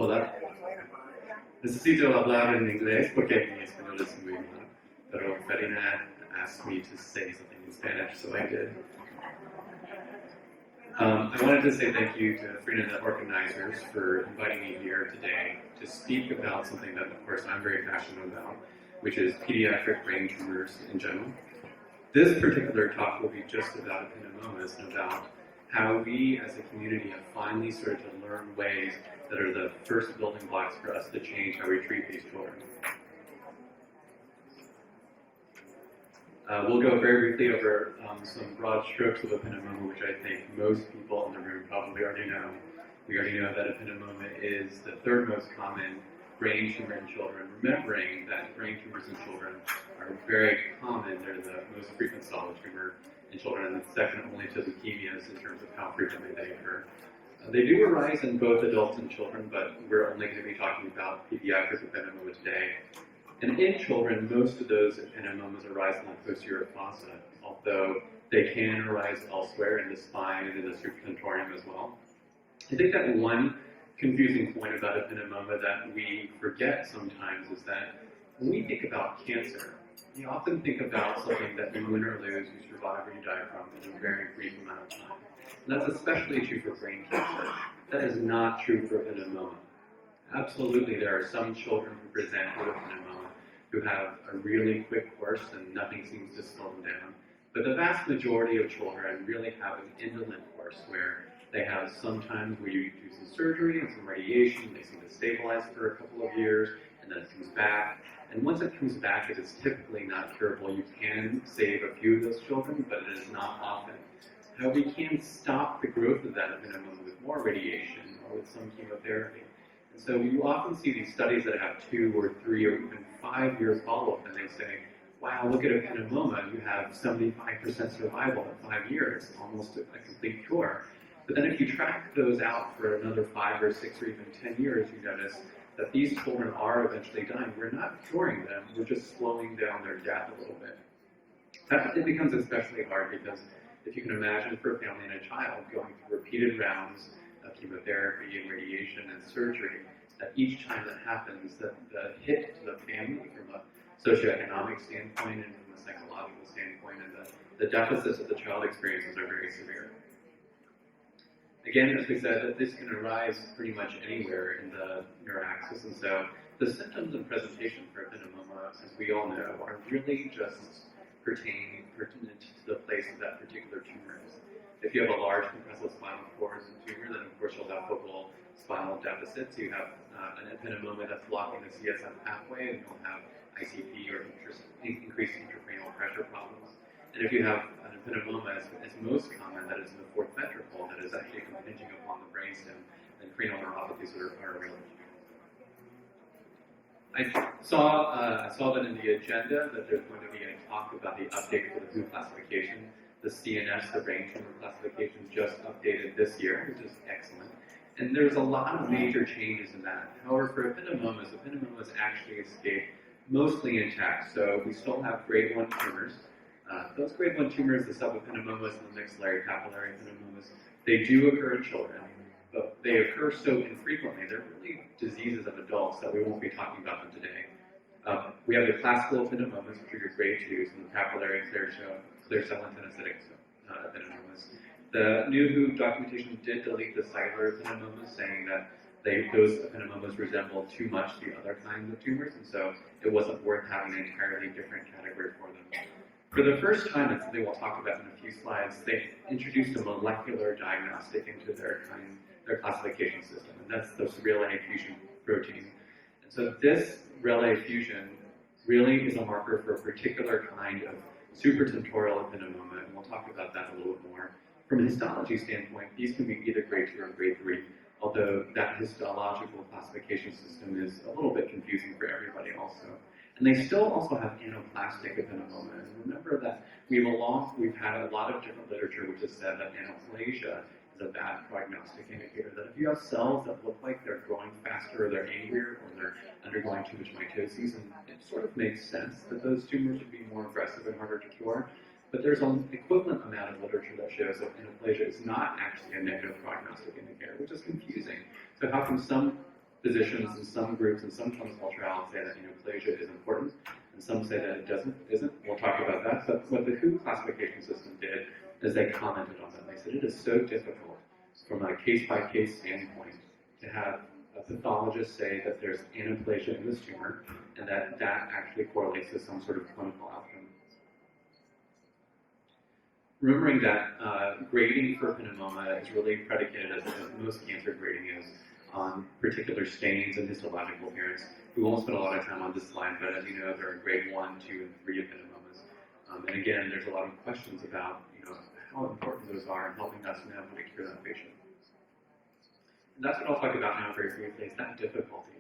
Hola. Necesito hablar en inglés porque mi español es muy malo, pero Farina asked me to say something in Spanish, so I did. I wanted to say thank you to Farina and the organizers for inviting me here today to speak about something that, of course, I'm very passionate about, which is pediatric brain tumors in general. This particular talk will be just about epinomomas and about how we as a community have finally started to learn ways that are the first building blocks for us to change how we treat these children. We'll go very briefly over some broad strokes of epinomoma, which I think most people in the room probably already know. We already know that epinomoma is the third most common brain tumor in children, remembering that brain tumors in children are very common. They're the most frequent solid tumor in children, and second only to leukemias in terms of how frequently they occur. They do arise in both adults and children, but we're only going to be talking about pediatric epinoma today. And in children, most of those epinomas arise in the posterior fossa, although they can arise elsewhere in the spine and in the supratentorium as well. I think that one confusing point about epinoma that we forget sometimes is that when we think about cancer, we often think about something that you win or lose, you survive or you die from in a very brief amount of time. And that's especially true for brain cancer. That is not true for epinomoma. Absolutely, there are some children who present with epinomoma who have a really quick course and nothing seems to slow them down. But the vast majority of children really have an indolent course where they have sometimes where you do some surgery and some radiation, they seem to stabilize for a couple of years, and then it comes back. And once it comes back, it is typically not curable. You can save a few of those children, but it is not often. However, we can stop the growth of that epinomoma with more radiation or with some chemotherapy. And so you often see these studies that have 2 or 3 or even 5 years follow-up, and they say, wow, look at epinomoma, you have 75% survival at 5 years, almost a complete cure. But then if you track those out for another 5 or 6 or even 10 years, you notice that these children are eventually dying. We're not curing them, we're just slowing down their death a little bit. It becomes especially hard because if you can imagine for a family and a child going through repeated rounds of chemotherapy and radiation and surgery, that each time that happens, that the hit to the family from a socioeconomic standpoint and from a psychological standpoint and the deficits that the child experiences are very severe. Again, as we said, that this can arise pretty much anywhere in the neuraxis, and so the symptoms and presentation for epinomoma, as we all know, are really just pertinent to the place of that particular tumor is. If you have a large compressive spinal cord tumor, then of course you'll have focal spinal deficits. You have an epinomoma that's blocking the CSF pathway, and you'll have ICP or increased intracranial pressure problems. And if you have an epinomoma, as most common, that is in the fourth ventricle, that is actually impinging upon the brainstem, then cranial neuropathies are real. I saw that in the agenda that there's going to be a talk about the update for the WHO classification. The CNS, the brain tumor classification, just updated this year, which is excellent. And there's a lot of major changes in that. However, for epinomomas actually escape mostly intact. So we still have grade 1 tumors. Those grade 1 tumors, the subepinomomas and the mixillary papillary epinomomas, they do occur in children, but they occur so infrequently. They're really diseases of adults that we won't be talking about them today. We have the classical epinomomas, which are your grade 2s, and the papillary clear cell antennacytic epinomomas. The new WHO documentation did delete the cellular epinomomas, saying that those epinomomas resemble too much the other kinds of tumors, and so it wasn't worth having an entirely different category for them. For the first time, and something we'll talk about in a few slides, they introduced a molecular diagnostic into their classification system, and that's the cerebrale fusion protein. And so this relay fusion really is a marker for a particular kind of supratentorial epinomoma, and we'll talk about that a little bit more. From a histology standpoint, these can be either grade 2 or grade 3, although that histological classification system is a little bit confusing for everybody also. And they still also have anaplastic epinomoma. And remember that we've had a lot of different literature which has said that anaplasia is a bad prognostic indicator, that if you have cells that look like they're growing faster or they're angrier or they're undergoing too much mitosis, and it sort of makes sense that those tumors would be more aggressive and harder to cure. But there's an equivalent amount of literature that shows that anaplasia is not actually a negative prognostic indicator, which is confusing. So how come some physicians in some groups and some clinical trials say that neoplasia is important, and some say that it isn't. We'll talk about that. But what the WHO classification system did is they commented on that. They said it is so difficult from a case-by-case standpoint to have a pathologist say that there's aneuploidia in this tumor and that actually correlates to some sort of clinical outcome. Remembering that grading for ependymoma is really predicated, as most cancer grading is, on particular stains and histological appearance. We won't spend a lot of time on this slide, but as you know, there are grade 1, 2, and 3 ependymomas. And again, there's a lot of questions about how important those are in helping us know how to cure that patient. And that's what I'll talk about now very briefly, is that difficulty.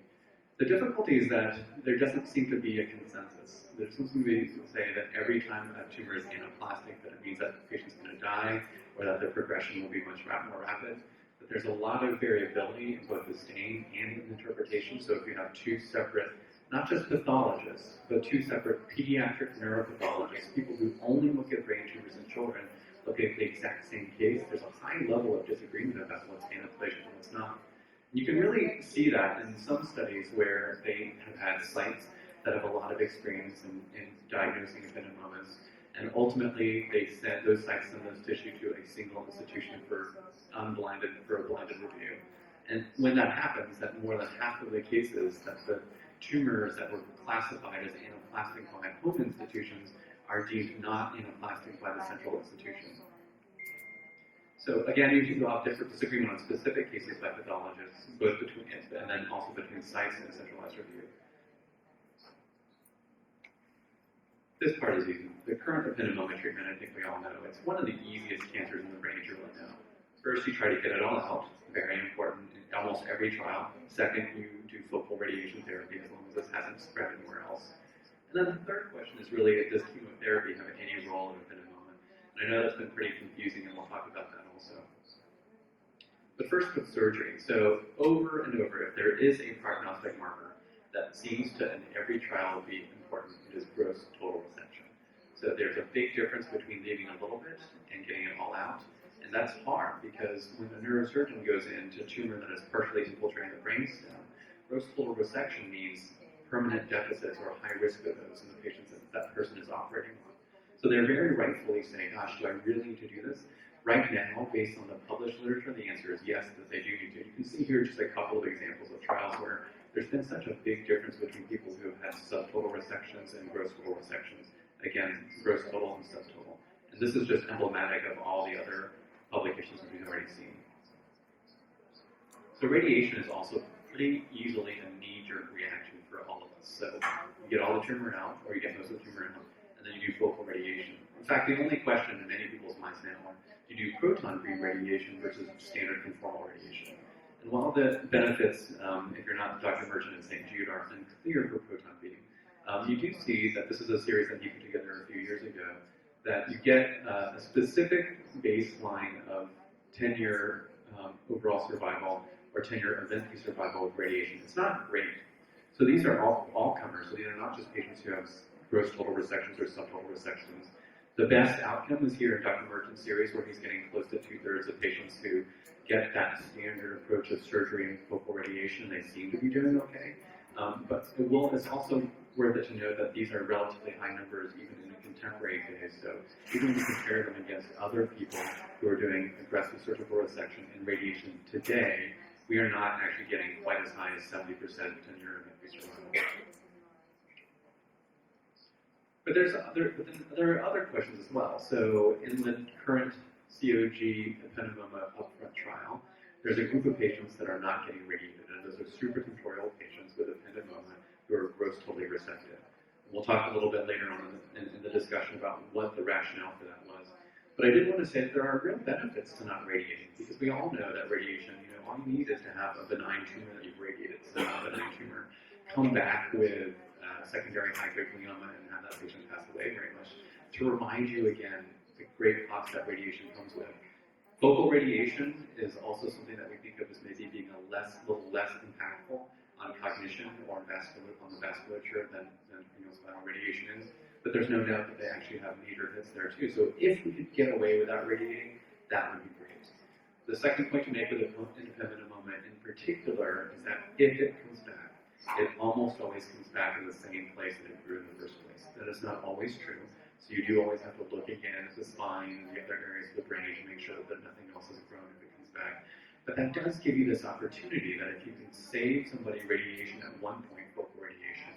The difficulty is that there doesn't seem to be a consensus. There doesn't seem to be to say that every time a tumor is anaplastic, that it means that the patient's going to die, or that the progression will be much more rapid. But there's a lot of variability in both the stain and in interpretation. So if you have two separate, not just pathologists, but two separate pediatric neuropathologists, people who only look at brain tumors in children, look at the exact same case, there's a high level of disagreement about what's aneuploidia and what's not. You can really see that in some studies where they have had sites that have a lot of experience in diagnosing ependymomas, and ultimately they send those sites send those tissue to a single institution for a blinded review. And when that happens, that more than half of the cases that the tumors that were classified as anaplastic by home institutions are deemed not anaplastic by the central institution. So again, you can have different disagreement on specific cases by pathologists, both between and then also between sites and a centralized review. This part is easy. The current ependymoma treatment, I think we all know, it's one of the easiest cancers in the brain to really know. First, you try to get it all out, very important in almost every trial. Second, you do focal radiation therapy as long as this hasn't spread anywhere else. And then the third question is really, does chemotherapy have any role in ependymoma? And I know that's been pretty confusing, and we'll talk about that also. But first with surgery. So over and over, if there is a prognostic marker that seems to, in every trial, be important, it is gross total resection. So there's a big difference between leaving a little bit and getting it all out. And that's hard because when a neurosurgeon goes into a tumor that is partially infiltrating the brainstem, gross total resection means permanent deficits or high risk of those in the patients that person is operating on. So they're very rightfully saying, gosh, do I really need to do this? Right now, based on the published literature, the answer is yes, that they do need to. You can see here just a couple of examples of trials where there's been such a big difference between people who have had subtotal resections and gross total resections. Again, gross total and subtotal. And this is just emblematic of all the other publications that we've already seen. So radiation is also pretty easily a knee-jerk reaction for all of us. So you get all the tumor out, or you get most of the tumor out, and then you do focal radiation. In fact, the only question in many people's minds now are, do you do proton beam radiation versus standard conformal radiation? And while the benefits, if you're not Dr. Merchant in St. Jude, are unclear for proton beam, you do see that this is a series that he put together a few years ago, that you get a specific baseline of 10-year overall survival or 10-year event-free survival with radiation. It's not great. So these are all comers. So these are not just patients who have gross total resections or subtotal resections. The best outcome is here in Dr. Merchant's series, where he's getting close to 2/3 of patients who get that standard approach of surgery and focal radiation. They seem to be doing okay. But it's also worth it to know that these are relatively high numbers even in the contemporary days. So even when you compare them against other people who are doing aggressive surgical resection and radiation today, we are not actually getting quite as high as 70% 10-year event-free survival. But there are other questions as well. So in the current COG ependymoma upfront trial, there's a group of patients that are not getting radiated, and those are supratentorial patients with ependymoma who are gross totally resected. We'll talk a little bit later on in the discussion about what the rationale for that was. But I did want to say that there are real benefits to not radiating, because we all know that radiation, all you need is to have a benign tumor that you've radiated, so not a benign tumor, come back with secondary high-grade glioma and have that patient pass away very much, to remind you again the great cost that radiation comes with. Focal radiation is also something that we think of as maybe being little less impactful on cognition or on the vasculature than spinal radiation is. But there's no doubt that they actually have major hits there too. So if we could get away without radiating, that would be great. The second point to make with ependymoma in particular is that if it comes back, it almost always comes back in the same place that it grew in the first place. That is not always true. So you do always have to look again at the spine and the other areas of the brain to make sure that nothing else has grown if it comes back. But that does give you this opportunity that if you can save somebody radiation at one point, focal radiation,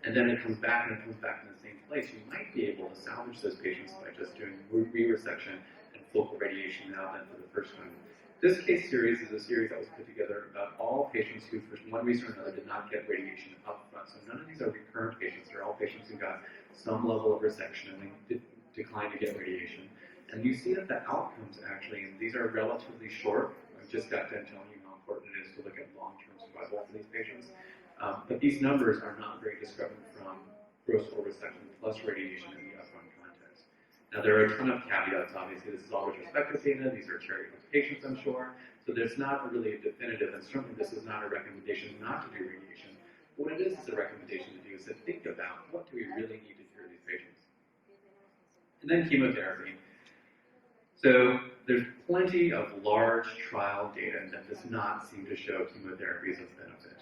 and then it comes back and it comes back in the same place, you might be able to salvage those patients by just doing re-resection and focal radiation now then for the first time. This case series is a series that was put together about all patients who, for one reason or another, did not get radiation up front. So none of these are recurrent patients. They're all patients who got some level of resection and they declined to get radiation. And you see that the outcomes actually, and these are relatively short. I just got done telling you how important it is to look at long-term survival for these patients. But these numbers are not very discrepant from gross oral resection plus radiation in the upfront context. Now, there are a ton of caveats, obviously. This is all retrospective data. These are cherry-picked patients, I'm sure. So there's not really a definitive, and certainly this is not a recommendation not to do radiation. What it is a recommendation to do is to think about what do we really need to cure these patients. And then chemotherapy. So there's plenty of large trial data that does not seem to show chemotherapy as a benefit.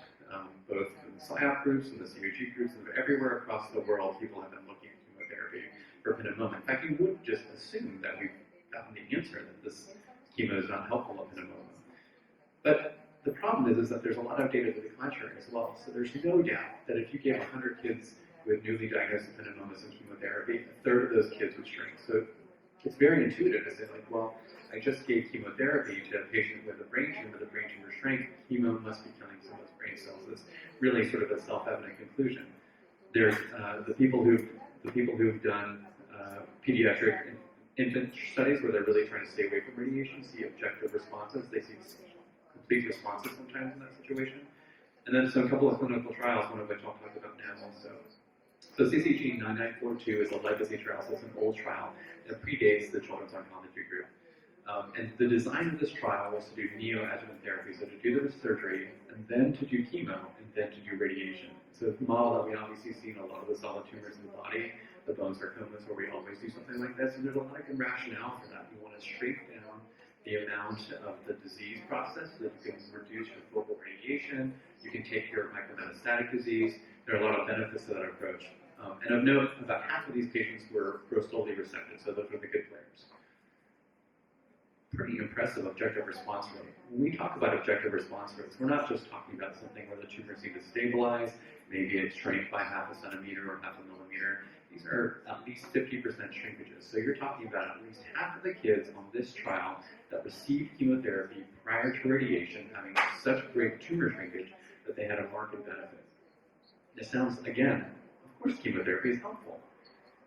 Both in the PSYOP groups and the COG groups and everywhere across the world, people have been looking at chemotherapy for ependymoma. In fact, you would just assume that we've gotten the answer that this chemo is not helpful at ependymoma. But the problem is that there's a lot of data to the contrary as well. So there's no doubt that if you gave 100 kids with newly diagnosed ependymomas and chemotherapy, a third of those kids would shrink. So it's very intuitive to say, like, well, I just gave chemotherapy to a patient with a brain tumor, the brain tumor shrank, chemo must be killing some of those brain cells. It's really sort of a self-evident conclusion. There's the people who've done pediatric infant studies where they're really trying to stay away from radiation, see objective responses. They see complete responses sometimes in that situation. And then a couple of clinical trials, one of which I'll talk about now also. So CCG 9942 is a legacy trial, so it's an old trial. It predates the Children's Oncology Group. And the design of this trial was to do neoadjuvant therapy, so to do the surgery, and then to do chemo, and then to do radiation. So it's a model that we obviously see in a lot of the solid tumors in the body, the bone sarcomas, where we always do something like this, and there's a lot of good rationale for that. You want to shrink down the amount of the disease process so that you can reduce your focal radiation, you can take care of micrometastatic disease. There are a lot of benefits to that approach. And of note, about half of these patients were grossly resected, so those were the good players. Pretty impressive objective response rate. When we talk about objective response rates, we're not just talking about something where the tumors need to stabilize, maybe it's shrank by half a centimeter or half a millimeter. These are at least 50% shrinkages. So you're talking about at least half of the kids on this trial that received chemotherapy prior to radiation having such great tumor shrinkage that they had a marked benefit. It sounds, again, of course chemotherapy is helpful.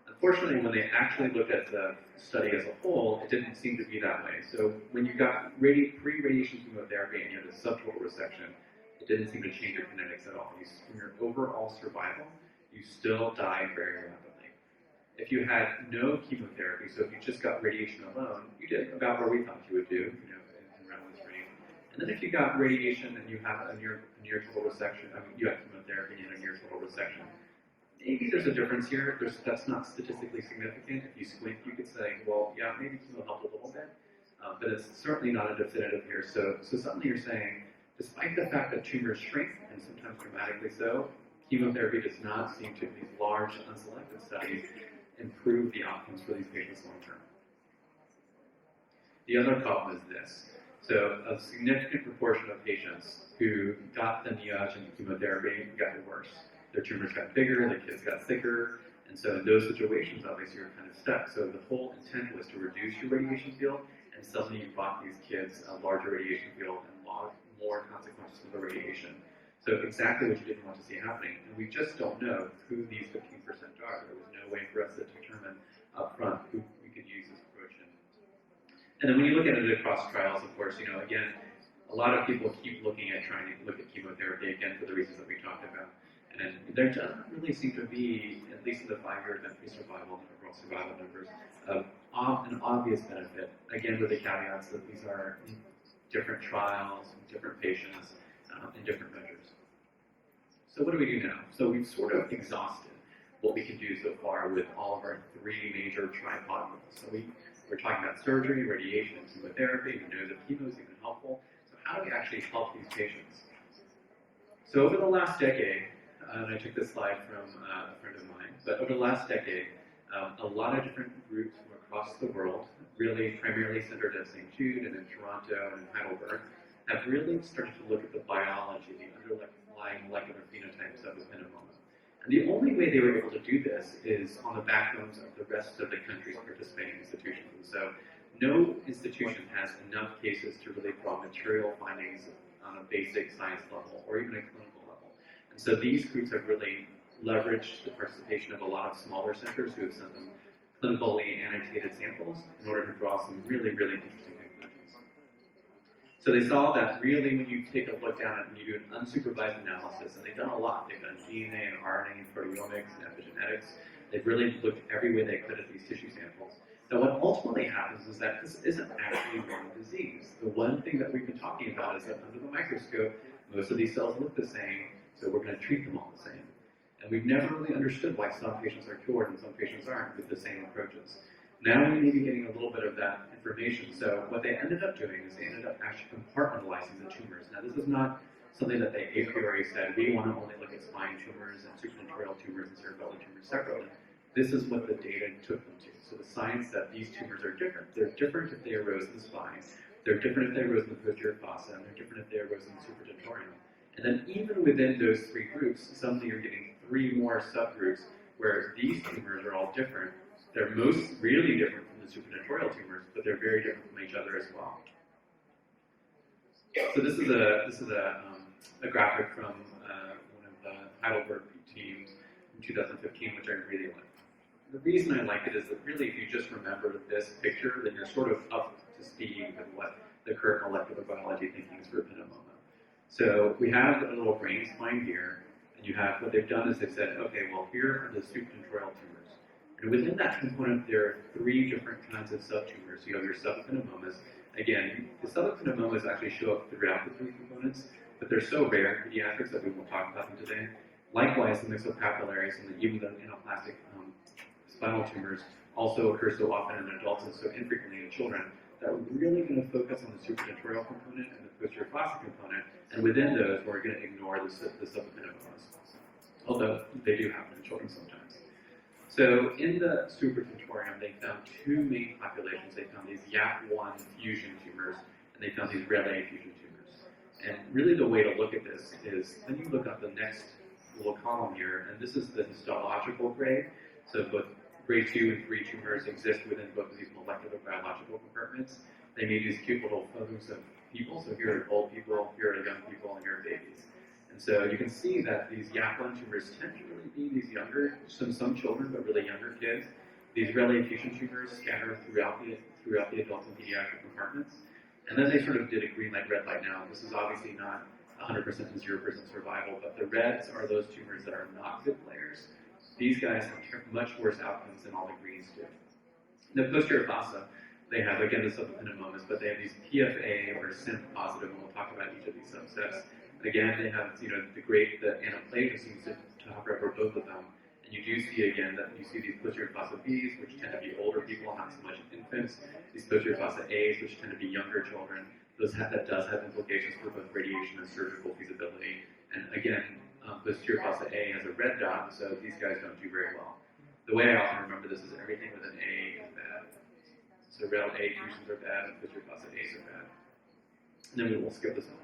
Unfortunately, when they actually looked at the study as a whole, it didn't seem to be that way. So when you got pre-radiation chemotherapy and you had a subtotal resection, it didn't seem to change your kinetics at all. In your overall survival, you still died very rapidly. If you had no chemotherapy, so if you just got radiation alone, you did about where we thought you would do, in around this range. And then if you got radiation and you have a near total resection, you had chemotherapy and a near total resection, maybe there's a difference here. That's not statistically significant. If you squint, you could say, well, yeah, maybe chemo helped a little bit, but it's certainly not a definitive here. So suddenly you're saying, despite the fact that tumors shrink, and sometimes dramatically so, chemotherapy does not seem to, in these large, unselected studies, improve the outcomes for these patients long term. The other problem is this. So a significant proportion of patients who got the neoadjuvant chemotherapy got worse. Their tumors got bigger, the kids got thicker, and so in those situations, obviously, you're kind of stuck. So the whole intent was to reduce your radiation field, and suddenly you brought these kids a larger radiation field and more consequences of the radiation. So exactly what you didn't want to see happening. And we just don't know who these 15% are. There was no way for us to determine up front who we could use this approach in. And then when you look at it across trials, of course, again, a lot of people keep looking at trying to look at chemotherapy, again, for the reasons that we talked about. And there doesn't really seem to be, at least in the 5-year event-free survival and overall survival numbers, an obvious benefit. Again, with the caveats that these are different trials, different patients, and different measures. So what do we do now? So we've sort of exhausted what we can do so far with all of our 3 major tripod models. So we're talking about surgery, radiation, and chemotherapy. We know that chemo is even helpful. So how do we actually help these patients? So over the last decade, and I took this slide from a friend of mine, but over the last decade, a lot of different groups from across the world, really primarily centered at St. Jude and in Toronto and in Heidelberg, have really started to look at the biology, the underlying molecular phenotypes of ependymoma. And the only way they were able to do this is on the backbones of the rest of the country's participating institutions. And so no institution has enough cases to really draw material findings on a basic science level or even a clinical level. And so these groups have really leveraged the participation of a lot of smaller centers who have sent them clinically annotated samples in order to draw some really, really interesting conclusions. So they saw that really when you take a look down and you do an unsupervised analysis, and they've done a lot, they've done DNA and RNA and proteomics and epigenetics, they've really looked every way they could at these tissue samples. Now what ultimately happens is that this isn't actually one disease. The one thing that we've been talking about is that under the microscope, most of these cells look the same, so we're going to treat them all the same. And we've never really understood why some patients are cured and some patients aren't with the same approaches. Now we may be getting a little bit of that information. So what they ended up doing is they ended up actually compartmentalizing the tumors. Now this is not something that they a priori said, we want to only look at spine tumors and supranatorial tumors and cerebellar tumors separately. This is what the data took them to. So the science that these tumors are different. They're different if they arose in the spine. They're different if they arose in the posterior fossa, and they're different if they arose in the supratentorium. And then even within those three groups, suddenly you're getting three more subgroups where these tumors are all different. They're most really different from the supratentorial tumors, but they're very different from each other as well. So this is a graphic from one of the Heidelberg teams in 2015, which I really like. The reason I like it is that really, if you just remember this picture, then you're sort of up to speed with what the current molecular biology thinking is for ependymoma. So we have a little brain spine here, and you have what they've done is they've said, okay, well, here are the supratentorial tumors. And within that component, there are three different kinds of subtumors. You have your subependymomas. Again, the subependymomas actually show up throughout the three components, but they're so rare in pediatrics that we won't talk about them today. Likewise, the myxopapillaris and even the anaplastic spinal tumors also occur so often in adults and so infrequently in children that we're really going to focus on the supratentorial component and the posterior fossa component, and within those, we're going to ignore the subependymomas, although they do happen in children sometimes. So in the supratentorium, they found two main populations. They found these YAP1 fusion tumors, and they found these red A fusion tumors. And really the way to look at this is, when you look at the next little column here, and this is the histological grade, so both grade 2 and 3 tumors exist within both of these molecular biological compartments. They made these cute little photos of people, so here are old people, here are young people, and here are babies. And so you can see that these YAP1 tumors tend to really be these younger, some children, but really younger kids. These red A fusion tumors scatter throughout the adult and pediatric compartments. And then they sort of did a green light, red light. Now, this is obviously not 100% and 0% survival, but the reds are those tumors that are not good players. These guys have much worse outcomes than all the greens do. In the posterior fossa, they have, again, the subependymomas, but they have these PFA or SIMP positive, and we'll talk about each of these subsets. Again, they have, the anaplasia seems to hover over both of them. And you do see, again, that you see these posterior fossa Bs, which tend to be older people, not so much infants. These posterior fossa As, which tend to be younger children. That does have implications for both radiation and surgical feasibility. And again, posterior fossa A has a red dot, so these guys don't do very well. The way I often remember this is everything with an A is bad. So red A fusions are bad, and posterior fossa A's are bad. And then we'll skip this one.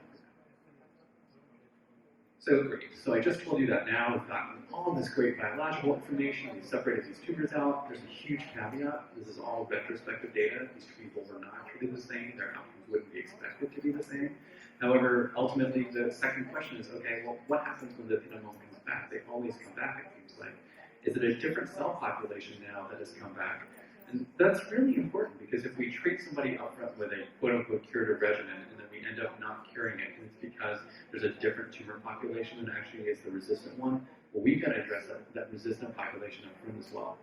So great. So I just told you that now we've gotten all this great biological information. We've separated these tumors out. There's a huge caveat. This is all retrospective data. These people were not treated the same. Their outcomes wouldn't be expected to be the same. However, ultimately, the second question is, okay, well, what happens when the ependymoma comes back? They always come back, it seems like. Is it a different cell population now that has come back? And that's really important, because if we treat somebody up front with a quote-unquote curative regimen, and then we end up not curing it, and it's because there's a different tumor population and actually is the resistant one, well, we've got to address that resistant population up front as well.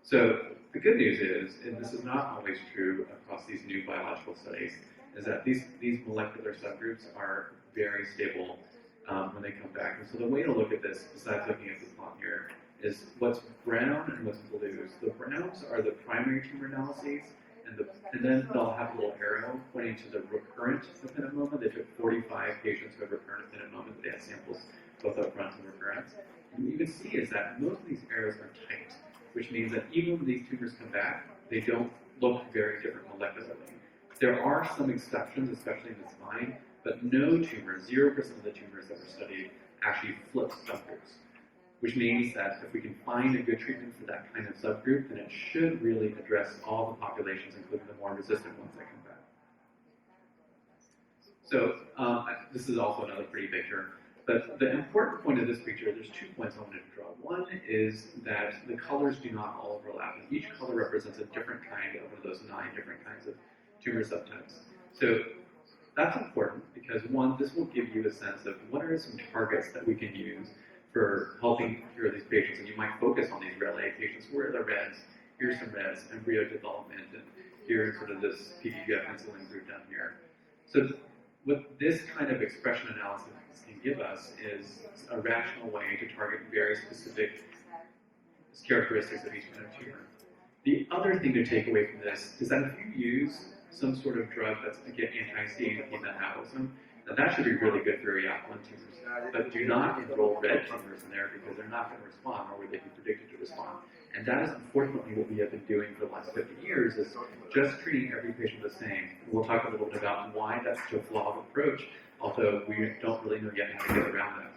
So the good news is, and this is not always true across these new biological studies, is that these molecular subgroups are very stable when they come back. And so the way to look at this, besides looking at this plot here, is what's brown and what's blue. So the browns are the primary tumor analyses, and then they'll have a little arrow pointing to the recurrent ependymoma. They took 45 patients who had recurrent ependymoma. They had samples both up front and recurrence. And what you can see is that most of these arrows are tight, which means that even when these tumors come back, they don't look very different molecularly. There are some exceptions, especially in the spine, but no tumors, 0% of the tumors that were studied actually flip subgroups, which means that if we can find a good treatment for that kind of subgroup, then it should really address all the populations, including the more resistant ones that come back. So this is also another pretty picture. But the important point of this picture, there's 2 points I wanted to draw. One is that the colors do not all overlap. Each color represents a different kind of one of those 9 different kinds of tumor subtypes. So that's important because, one, this will give you a sense of what are some targets that we can use for helping cure these patients. And you might focus on these red A patients. Where are the reds? Here's some reds, embryo development, and here's sort of this PDGF insulin group down here. So what this kind of expression analysis can give us is a rational way to target very specific characteristics of each kind of tumor. The other thing to take away from this is that if you use some sort of drug that's, again, anti-CAMP metabolism, then that should be really good for ALK1 tumors. But do not enroll red tumors in there because they're not going to respond, or would they be predicted to respond. And that is unfortunately what we have been doing for the last 50 years, is just treating every patient the same. We'll talk a little bit about why that's such a flawed approach, although we don't really know yet how to get around that.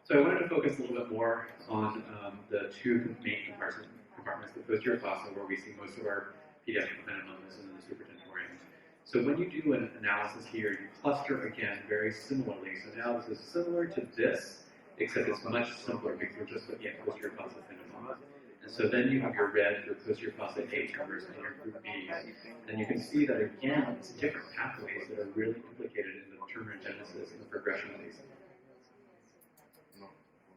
So I wanted to focus a little bit more on the 2 main compartments, the posterior fossa, where we see most of our pediatric ependymoma, and then the supratentorium. So when you do an analysis here, you cluster again very similarly. So now this is similar to this, except it's much simpler because we're just looking at posterior fossa ependymoma. And so then you have your red, your posterior fossa A tumors, and your group B's. And you can see that again, it's different pathways that are really implicated in the tumorigenesis and the progression of these.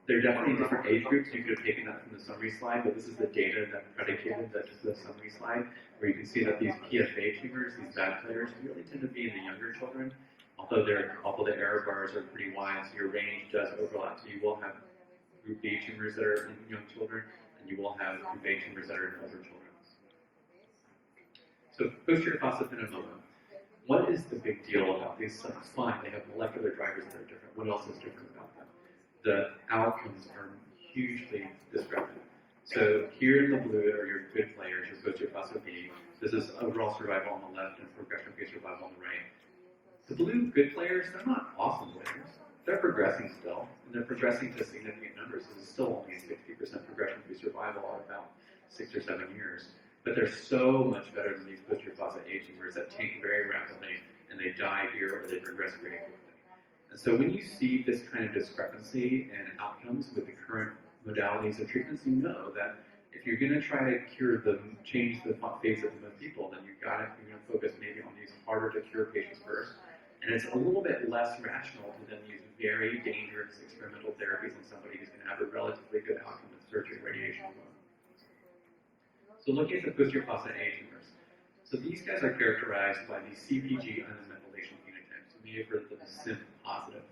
There are definitely different age groups. You could have taken that from the summary slide, but this is the data that predicated the summary slide, where you can see that these PFA tumors, these bad players, really tend to be in the younger children, although the error bars are pretty wide, so your range does overlap. So you will have group B tumors that are in young children, and you will have group A tumors that are in older children. So posterior fossa ependymoma. What is the big deal about these? It's fine, they have molecular drivers that are different. What else is different about them? The outcomes are hugely discrepant. So here in the blue are your good players, your posterior fossa B. This is overall survival on the left and progression-free survival on the right. The blue good players, they're not awesome players. They're progressing still, and they're progressing to significant numbers. This is still only 60% progression-free survival at about 6 or 7 years. But they're so much better than these posterior fossa A tumors that tank very rapidly, and they die here or they progress very quickly. And so when you see this kind of discrepancy in outcomes with the current modalities of treatments, you know that if you're going to try to change the face of most people, then you're going to focus maybe on these harder to cure patients first. And it's a little bit less rational to then use very dangerous experimental therapies on somebody who's going to have a relatively good outcome with surgery and radiation alone. So looking at the posterior fossa A tumors. So these guys are characterized by the CpG unmethylation phenotypes. So we have heard of the SMEO positive.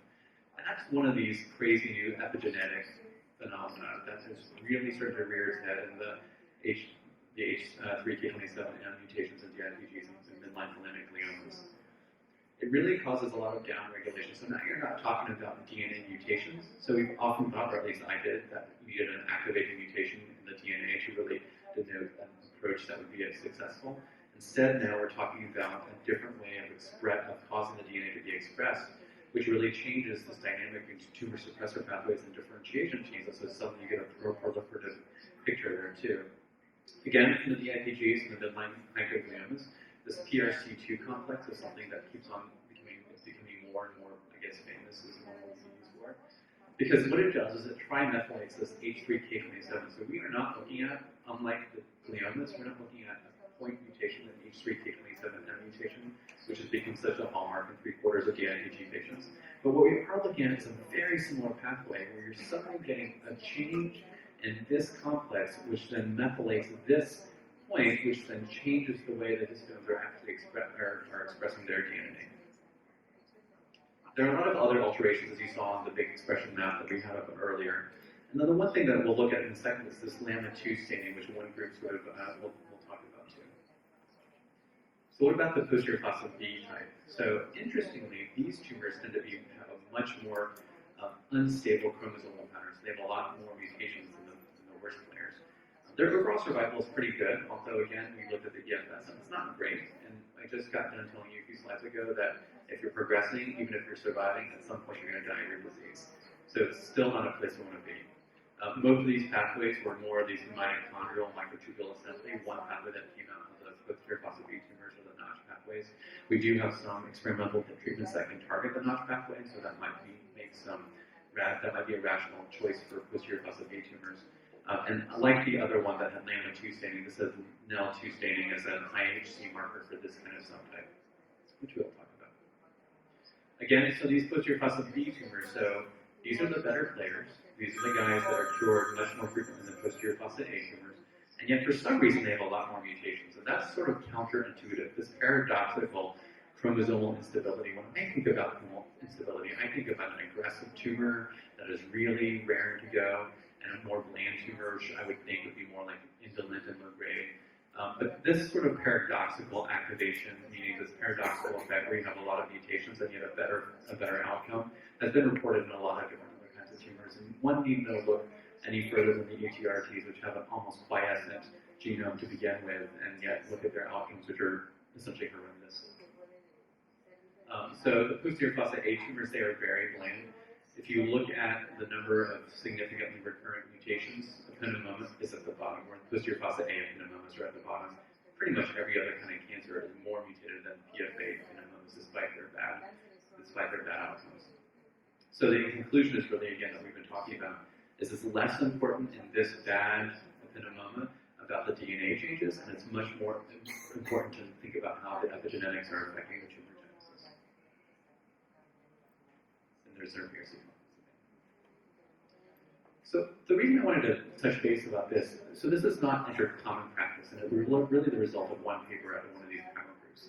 And that's one of these crazy new epigenetic phenomena that has really started to rear its head in the H3K27M mutations in DIPGs and midline polemic gliomas. It really causes a lot of downregulation. So now you're not talking about DNA mutations. So we've often thought, or at least I did, that you needed an activating mutation in the DNA to really denote an approach that would be successful. Instead, now we're talking about a different way of causing the DNA to be expressed, which really changes this dynamic into tumor suppressor pathways and differentiation genes. So suddenly you get a proliferative picture there too. Again, in the DIPGs and the midline microgliomas, this PRC2 complex is something that keeps on becoming more and more, I guess, famous is what we'll use for. Because what it does is it trimethylates this H3K27. So we are not looking at, unlike the gliomas, we're not looking at a point mutation, an H3K27M mutation, which has become such a hallmark in 3/4 of DIPG patients. But what we are looking at is a very similar pathway where you're suddenly getting a change in this complex, which then methylates this point, which then changes the way the histones are actually expressing their DNA. There are a lot of other alterations, as you saw on the big expression map that we had up earlier. And then the one thing that we'll look at in a second is this lambda2 staining, which one group sort of we'll talk about too. So what about the posterior fossa B type? So interestingly, these tumors tend to have a much more unstable chromosomal pattern. So they have a lot more mutations than the worst players. Their overall survival is pretty good, although again, we looked at the EFS and it's not great. And I just got done telling you a few slides ago that if you're progressing, even if you're surviving, at some point you're going to die of your disease. So it's still not a place we want to be. Most of these pathways were more of these mitochondrial microtubule assembly. One pathway that came out of the posterior fossa B tumors are the Notch pathways. We do have some experimental treatments that can target the Notch pathway, so that might be a rational choice for posterior fossa B tumors. And like the other one that had LAMA2 staining, this has NEL2 staining as an IHC marker for this kind of subtype, which we'll talk about. Again, so these posterior fossa B tumors, so these are the better players. These are the guys that are cured much more frequently than posterior fossa A tumors. And yet, for some reason, they have a lot more mutations. And that's sort of counterintuitive, this paradoxical chromosomal instability. When I think about chromosomal instability, I think about an aggressive tumor that is really raring to go, and a more bland tumor, which I would think would be more like indolent and low grade. But this sort of paradoxical activation, meaning this paradoxical effect where you have a lot of mutations and you have a better outcome, has been reported in a lot of different other kinds of tumors. And one need not look any further than the UTRTs, which have an almost quiescent genome to begin with, and yet look at their outcomes, which are essentially horrendous. So the posterior fossa A tumors, they are very bland. If you look at the number of significantly recurrent mutations, ependymoma is at the bottom, or posterior fossa A ependymoma are at the bottom. Pretty much every other kind of cancer is more mutated than PFA ependymoma, despite their bad outcomes. So the conclusion is really, again, that we've been talking about, is it's less important in this bad ependymoma about the DNA changes, and it's much more important to think about how the epigenetics are affecting the tumor genesis. And there's their PRC. So the reason I wanted to touch base about this, so this is not entered common practice, and it's really the result of one paper out of one of these panel groups.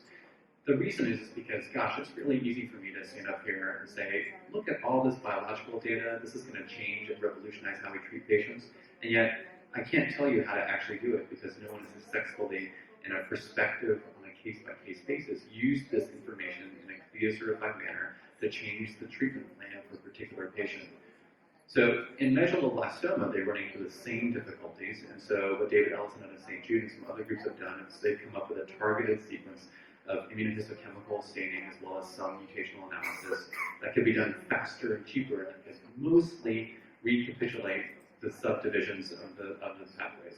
The reason is because, gosh, it's really easy for me to stand up here and say, look at all this biological data, this is going to change and revolutionize how we treat patients, and yet I can't tell you how to actually do it because no one has successfully, in a perspective on a case-by-case basis, used this information in a CLIA-certified manner to change the treatment plan for a particular patient. So in medulloblastoma, they run into the same difficulties, and so what David Ellison and St. Jude and some other groups have done is they've come up with a targeted sequence of immunohistochemical staining as well as some mutational analysis that can be done faster and cheaper and can mostly recapitulate the subdivisions of the pathways.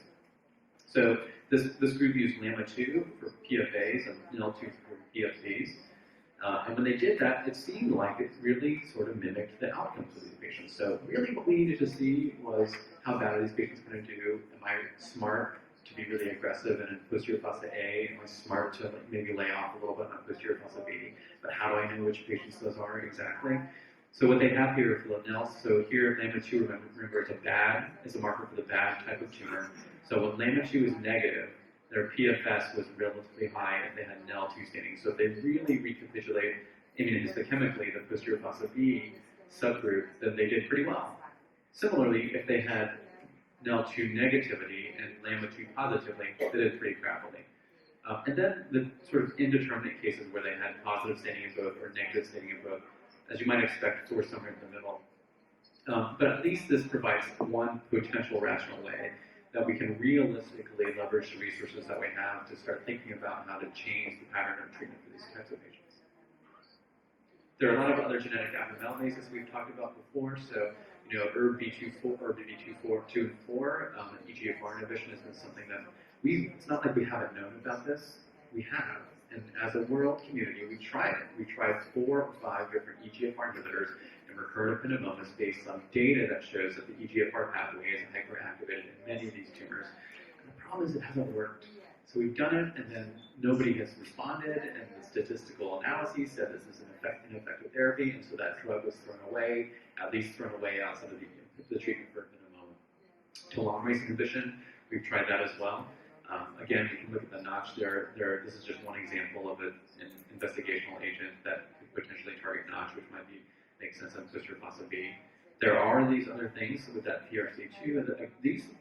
So this group used LAMA2 for PFAs and NEL2 for PFCs. And when they did that, it seemed like it really sort of mimicked the outcomes of these patients. So really what we needed to see was how bad are these patients going to do? Am I smart to be really aggressive in posterior fossa A? Am I smart to maybe lay off a little bit on posterior fossa B? But how do I know which patients those are exactly? So what they have here for the NEL, so here LAMA2, remember, it's a marker for the bad type of tumor. So when LAMA2 is negative, their PFS was relatively high if they had NEL2 staining. So if they really recapitulate immunohistochemically the posterior fossa B subgroup, then they did pretty well. Similarly, if they had NEL2 negativity and LAMA2 positively, they did pretty crappily. And then the sort of indeterminate cases where they had positive staining in both or negative staining in both, as you might expect, were somewhere in the middle. But at least this provides one potential rational way that we can realistically leverage the resources that we have to start thinking about how to change the pattern of treatment for these types of patients. There are a lot of other genetic abnormalities as we've talked about before. So, ERBB2, 2 and 4, EGFR inhibition has been something that it's not like we haven't known about this. We have. And as a world community, we tried it. We tried 4 or 5 different EGFR inhibitors in recurrent ependymoma based on data that shows that the EGFR pathway is hyperactivated in many of these tumors. And the problem is it hasn't worked. So we've done it, and then nobody has responded, and the statistical analyses said this is an ineffective therapy, and so that drug was thrown away, at least thrown away outside of the treatment for ependymoma. Telomerase inhibition, we've tried that as well. Again, you can look at the Notch there. This is just one example of an investigational agent that could potentially target Notch, which might make sense on posterior fossa B. There are these other things with that PRC2, and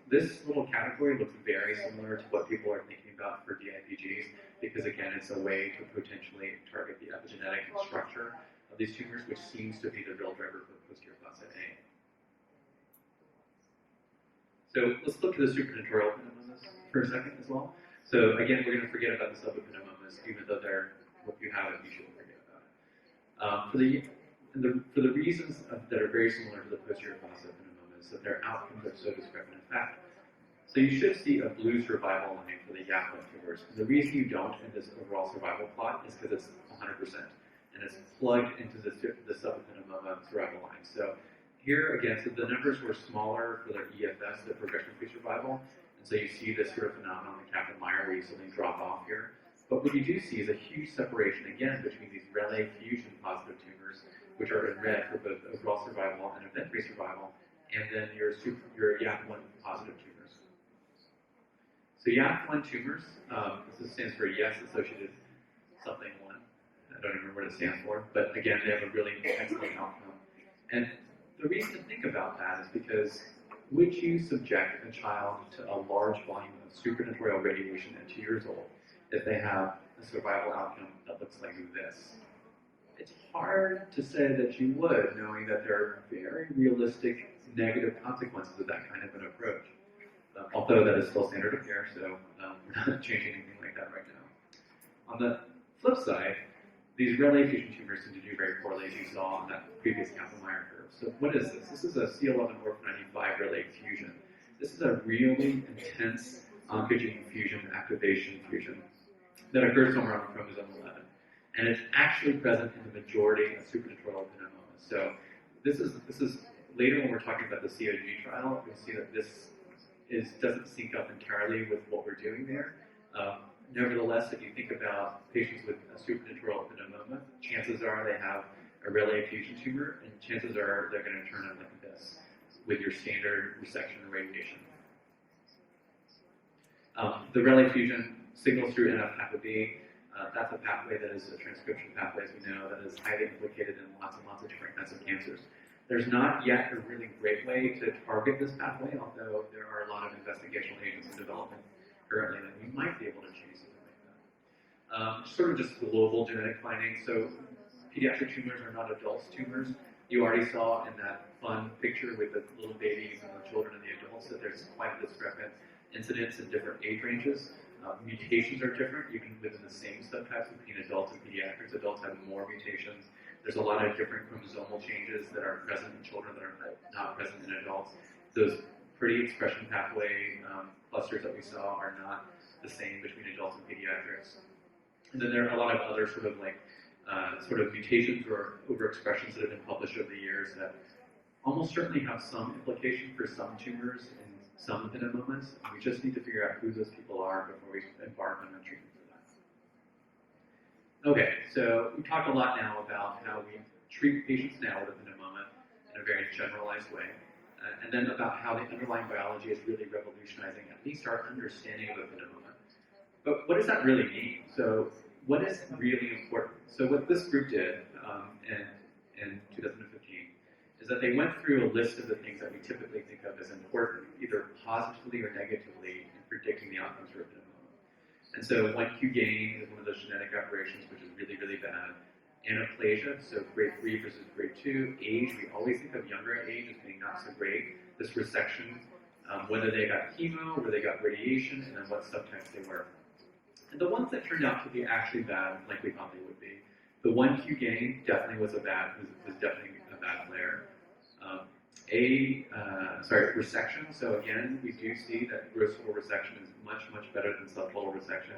this little category looks very similar to what people are thinking about for DIPGs, because again, it's a way to potentially target the epigenetic structure of these tumors, which seems to be the real driver for posterior facet A. So let's look at the supratentorial epineumomas for a second as well. So again, we're going to forget about the subepineumomas, even though they're what you have, you shouldn't forget about it. For the reasons that are very similar to the posterior facet epineumomas, that their outcomes are so discrepant. In fact, so you should see a blue survival line for the YAP1 tumors. The reason you don't in this overall survival plot is because it's 100%, and it's plugged into the subepineumoma survival line. So here again, so the numbers were smaller for the EFS, the progression-free survival, and so you see this sort of phenomenon in Kaplan-Meier where you suddenly drop off here. But what you do see is a huge separation again between these Relay fusion positive tumors, which are in red for both overall survival and event-free survival, and then your YAP1 positive tumors. So YAP1 tumors, this stands for yes associated something 1. I don't remember what it stands for, but again, they have a really excellent outcome. And the reason to think about that is because would you subject a child to a large volume of supratentorial radiation at 2 years old if they have a survival outcome that looks like this? It's hard to say that you would, knowing that there are very realistic negative consequences of that kind of an approach. Although that is still standard of care, so we're not changing anything like that right now. On the flip side, these Relay fusion tumors seem to do very poorly, as you saw on that previous Kaplan-Meier curve. So what is this? This is a C11orf95 Relay fusion. This is a really intense oncogene fusion, activation fusion that occurs somewhere on chromosome 11. And it's actually present in the majority of supratentorial epineumomas. So this is later when we're talking about the COG trial, you'll see that this doesn't sync up entirely with what we're doing there. Nevertheless, if you think about patients with a supratentorial epineumonoma, chances are they have a Relay fusion tumor, and chances are they're going to turn out like this with your standard resection and radiation. The Relay fusion signals through NF-kappa B. That's a pathway that is a transcription pathway, as we know, that is highly implicated in lots and lots of different kinds of cancers. There's not yet a really great way to target this pathway, although there are a lot of investigational agents in development currently that we might be able to change something like that. Sort of just global genetic findings. So pediatric tumors are not adults' tumors. You already saw in that fun picture with the little babies and the children and the adults that there's quite a discrepant incidence in different age ranges. Mutations are different, even within the same subtypes between adults and pediatrics. Adults have more mutations. There's a lot of different chromosomal changes that are present in children that are not present in adults. Those pretty expression pathway clusters that we saw are not the same between adults and pediatrics. And then there are a lot of other sort of mutations or overexpressions that have been published over the years that almost certainly have some implication for some tumors and some epineumomas. We just need to figure out who those people are before we embark on a treatment for that. Okay, so we talked a lot now about how we treat patients now with epineumonoma in a very generalized way, and then about how the underlying biology is really revolutionizing at least our understanding of epineumonoma. But what does that really mean? So what is really important? So what this group did in 2015 is that they went through a list of the things that we typically think of as important, either positively or negatively, in predicting the outcomes for epineumonoma. And so 1Q gain is one of those genetic aberrations, which is really, really bad. Anaplasia, so grade 3 versus grade 2. Age, we always think of younger age as being not so great. This resection, whether they got chemo, whether they got radiation, and then what subtypes they were. And the ones that turned out to be actually bad, like we thought they would be. The 1Q gain definitely was definitely a bad player. Resection. So again, we do see that gross total resection is much, much better than subtotal resection.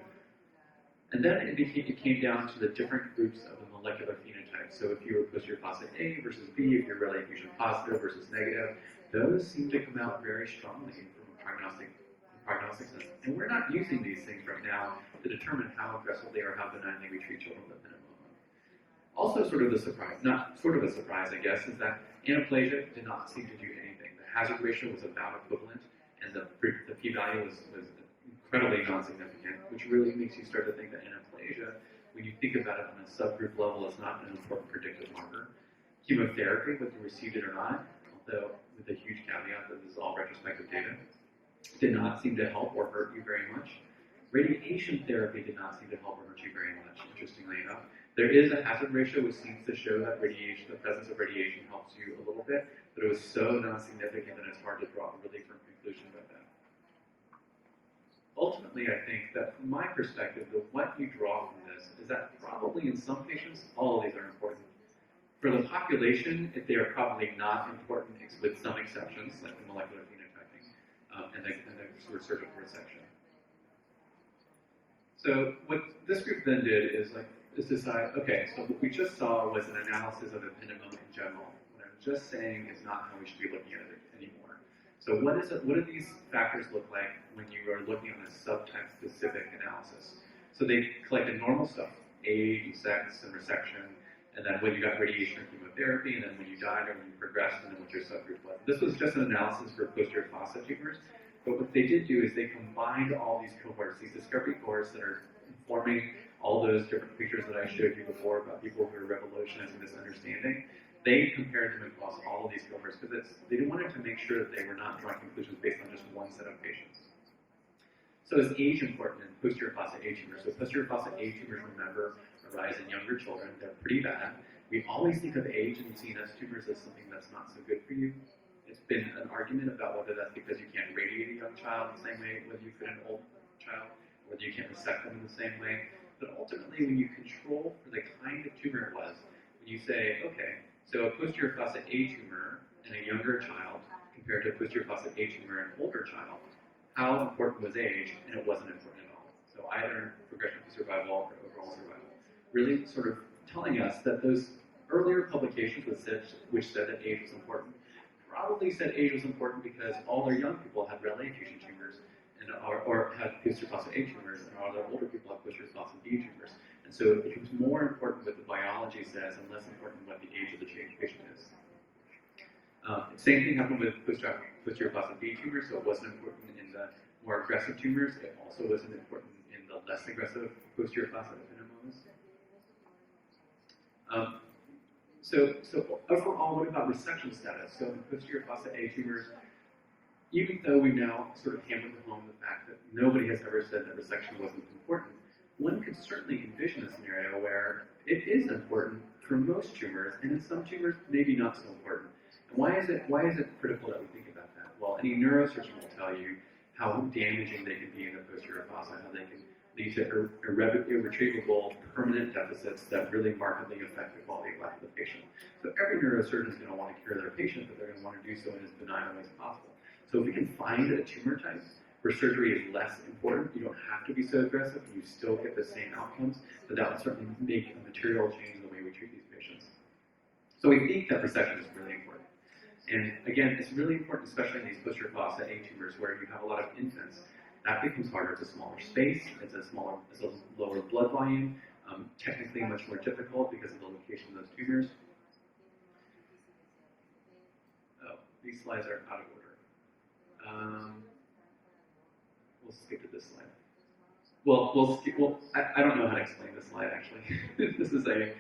And then it came down to the different groups of the molecular phenotypes. So if you were posterior facet A versus B, if you're Relay fusion positive versus negative, those seem to come out very strongly from a prognostic sense. And we're not using these things right now to determine how aggressively or how benignly we treat children with epineumonoma. Also sort of a surprise, I guess, is that anaplasia did not seem to do anything. The hazard ratio was about equivalent, and the p-value was incredibly non-significant, which really makes you start to think that anaplasia, when you think about it on a subgroup level, is not an important predictive marker. Chemotherapy, whether you received it or not, though with a huge caveat that this is all retrospective data, did not seem to help or hurt you very much. Radiation therapy did not seem to help or hurt you very much, interestingly enough. There is a hazard ratio which seems to show that radiation, the presence of radiation helps you a little bit, but it was so non-significant that it's hard to draw a really firm conclusion about that. Ultimately, I think that from my perspective, what you draw from this is that probably in some patients, all of these are important. For the population, they are probably not important with some exceptions, like the molecular phenotyping and the sort of surgical resection. So what this group then did is decide, okay, so what we just saw was an analysis of ependymoma in general. What I'm just saying is not how we should be looking at it anymore. So what do these factors look like when you are looking at a subtype-specific analysis? So they collected normal stuff, age, sex, and resection, and then when you got radiation or chemotherapy, and then when you died or when you progressed, and then what your subgroup was. This was just an analysis for posterior fossa tumors, but what they did do is they combined all these cohorts, these discovery cohorts that are informing all those different pictures that I showed you before about people who are revolutionizing this understanding. They compared them across all of these cohorts because they wanted to make sure that they were not drawing conclusions based on just one set of patients. So is age important in posterior fossa A tumors? So posterior fossa A tumors, remember, arise in younger children. They're pretty bad. We always think of age in CNS tumors as something that's not so good for you. It's been an argument about whether that's because you can't radiate a young child in the same way whether you could an old child, or whether you can't resect them in the same way. But ultimately, when you control for the kind of tumor it was, when you say, okay, so a posterior fossa A tumor in a younger child compared to a posterior fossa A tumor in an older child, how important was age? And it wasn't important at all. So either progression-free survival or overall survival. Really sort of telling us that those earlier publications which said that age was important probably said age was important because all their young people had RELA fusion tumors or had posterior fossa A tumors, and all their older people had posterior fossa B tumors. And so it becomes more important what the biology says and less important what the age of the patient is. Same thing happened with posterior fossa B tumors, so it wasn't important in the more aggressive tumors. It also wasn't important in the less aggressive posterior fossa ependymoma. So overall, what about resection status? So in posterior fossa A tumors, even though we now sort of hammered home the fact that nobody has ever said that resection wasn't important, one could certainly envision a scenario where it is important for most tumors, and in some tumors, maybe not so important. And why is it critical that we think about that? Well, any neurosurgeon will tell you how damaging they can be in the posterior fossa, how they can lead to irretrievable permanent deficits that really markedly affect the quality of life of the patient. So every neurosurgeon is going to want to cure their patient, but they're going to want to do so in as benign a way as possible. So if we can find a tumor type where surgery is less important, you don't have to be so aggressive, you still get the same outcomes, but that would certainly make a material change in the way we treat these patients. So we think that resection is really important. And again, it's really important, especially in these posterior fossa A tumors where you have a lot of infants. That becomes harder. It's a smaller space, it's a lower blood volume, technically much more difficult because of the location of those tumors. Oh, these slides are out of order. We'll skip to this slide. I don't know how to explain this slide actually. This is when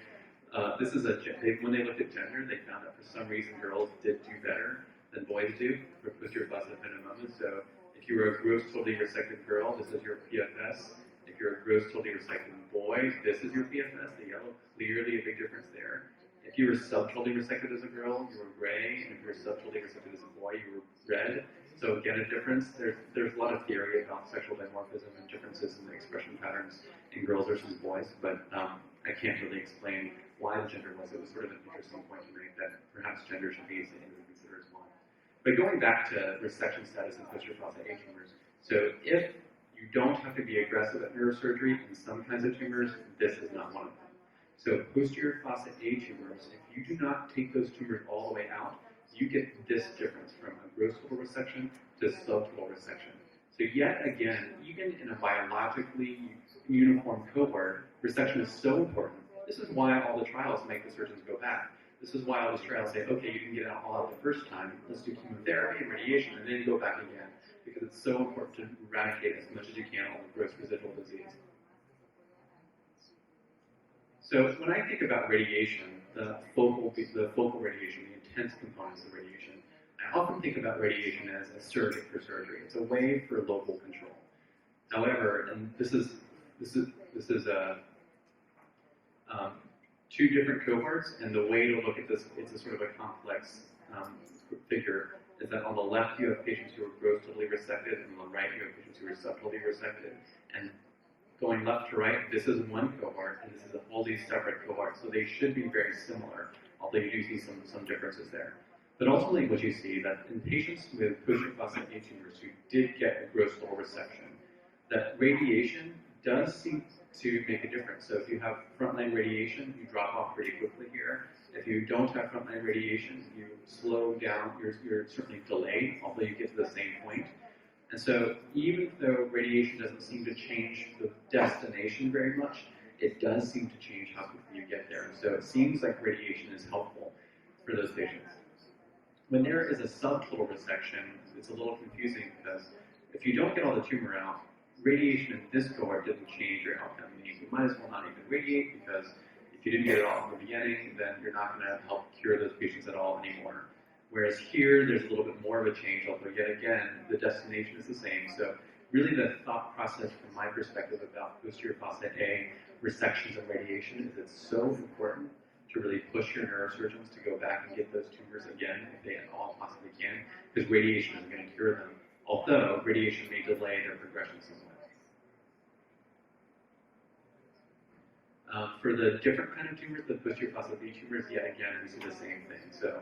they looked at gender, they found that for some reason girls did do better than boys do for posterior fossa ependymoma. So if you were a gross totally resected girl, this is your PFS. If you're a gross totally resected boy, this is your PFS. The yellow, clearly a big difference there. If you were subtotally resected as a girl, you were gray, and if you were subtotally resected as a boy, you were red. So again, a difference. There's a lot of theory about sexual dimorphism and differences in the expression patterns in girls versus boys, but I can't really explain why the gender was. It was sort of an interesting point to make that perhaps gender should be something to consider as well. But going back to resection status in posterior fossa A tumors, so if you don't have to be aggressive at neurosurgery in some kinds of tumors, this is not one of them. So posterior fossa A tumors, if you do not take those tumors all the way out, you get this difference from a gross total resection to subtotal resection. So yet again, even in a biologically uniform cohort, resection is so important. This is why all the trials make the surgeons go back. This is why all these trials say, okay, you can get it all out the first time, let's do chemotherapy and radiation, and then go back again, because it's so important to eradicate as much as you can all the gross residual disease. So when I think about radiation, the focal radiation, the intense components of radiation, I often think about radiation as a surrogate for surgery. It's a way for local control. However, and this is two different cohorts, and the way to look at this, it's a sort of a complex figure, is that on the left you have patients who are gross totally resected, and on the right you have patients who are subtotally resected. And going left to right, this is one cohort, and this is a wholly separate cohort, so they should be very similar, although you do see some differences there. But ultimately what you see that in patients with posterior facet A tumors who did get a gross total resection, that radiation does seem to make a difference. So if you have frontline radiation, you drop off pretty quickly here. If you don't have frontline radiation, you slow down, you're certainly delayed, although you get to the same point. And so even though radiation doesn't seem to change the destination very much, it does seem to change how quickly you get there. So it seems like radiation is helpful for those patients. When there is a subtotal resection, it's a little confusing because if you don't get all the tumor out, radiation in this cohort didn't change your outcome. Meaning you might as well not even radiate because if you didn't get it all in the beginning, then you're not going to help cure those patients at all anymore. Whereas here, there's a little bit more of a change, although yet again, the destination is the same. So really the thought process from my perspective about posterior facet A resections and radiation is it's so important to really push your neurosurgeons to go back and get those tumors again if they at all possibly can, because radiation isn't going to cure them, although radiation may delay their progression somewhat. For the different kind of tumors, the posterior facet B tumors, yet again, we see the same thing. So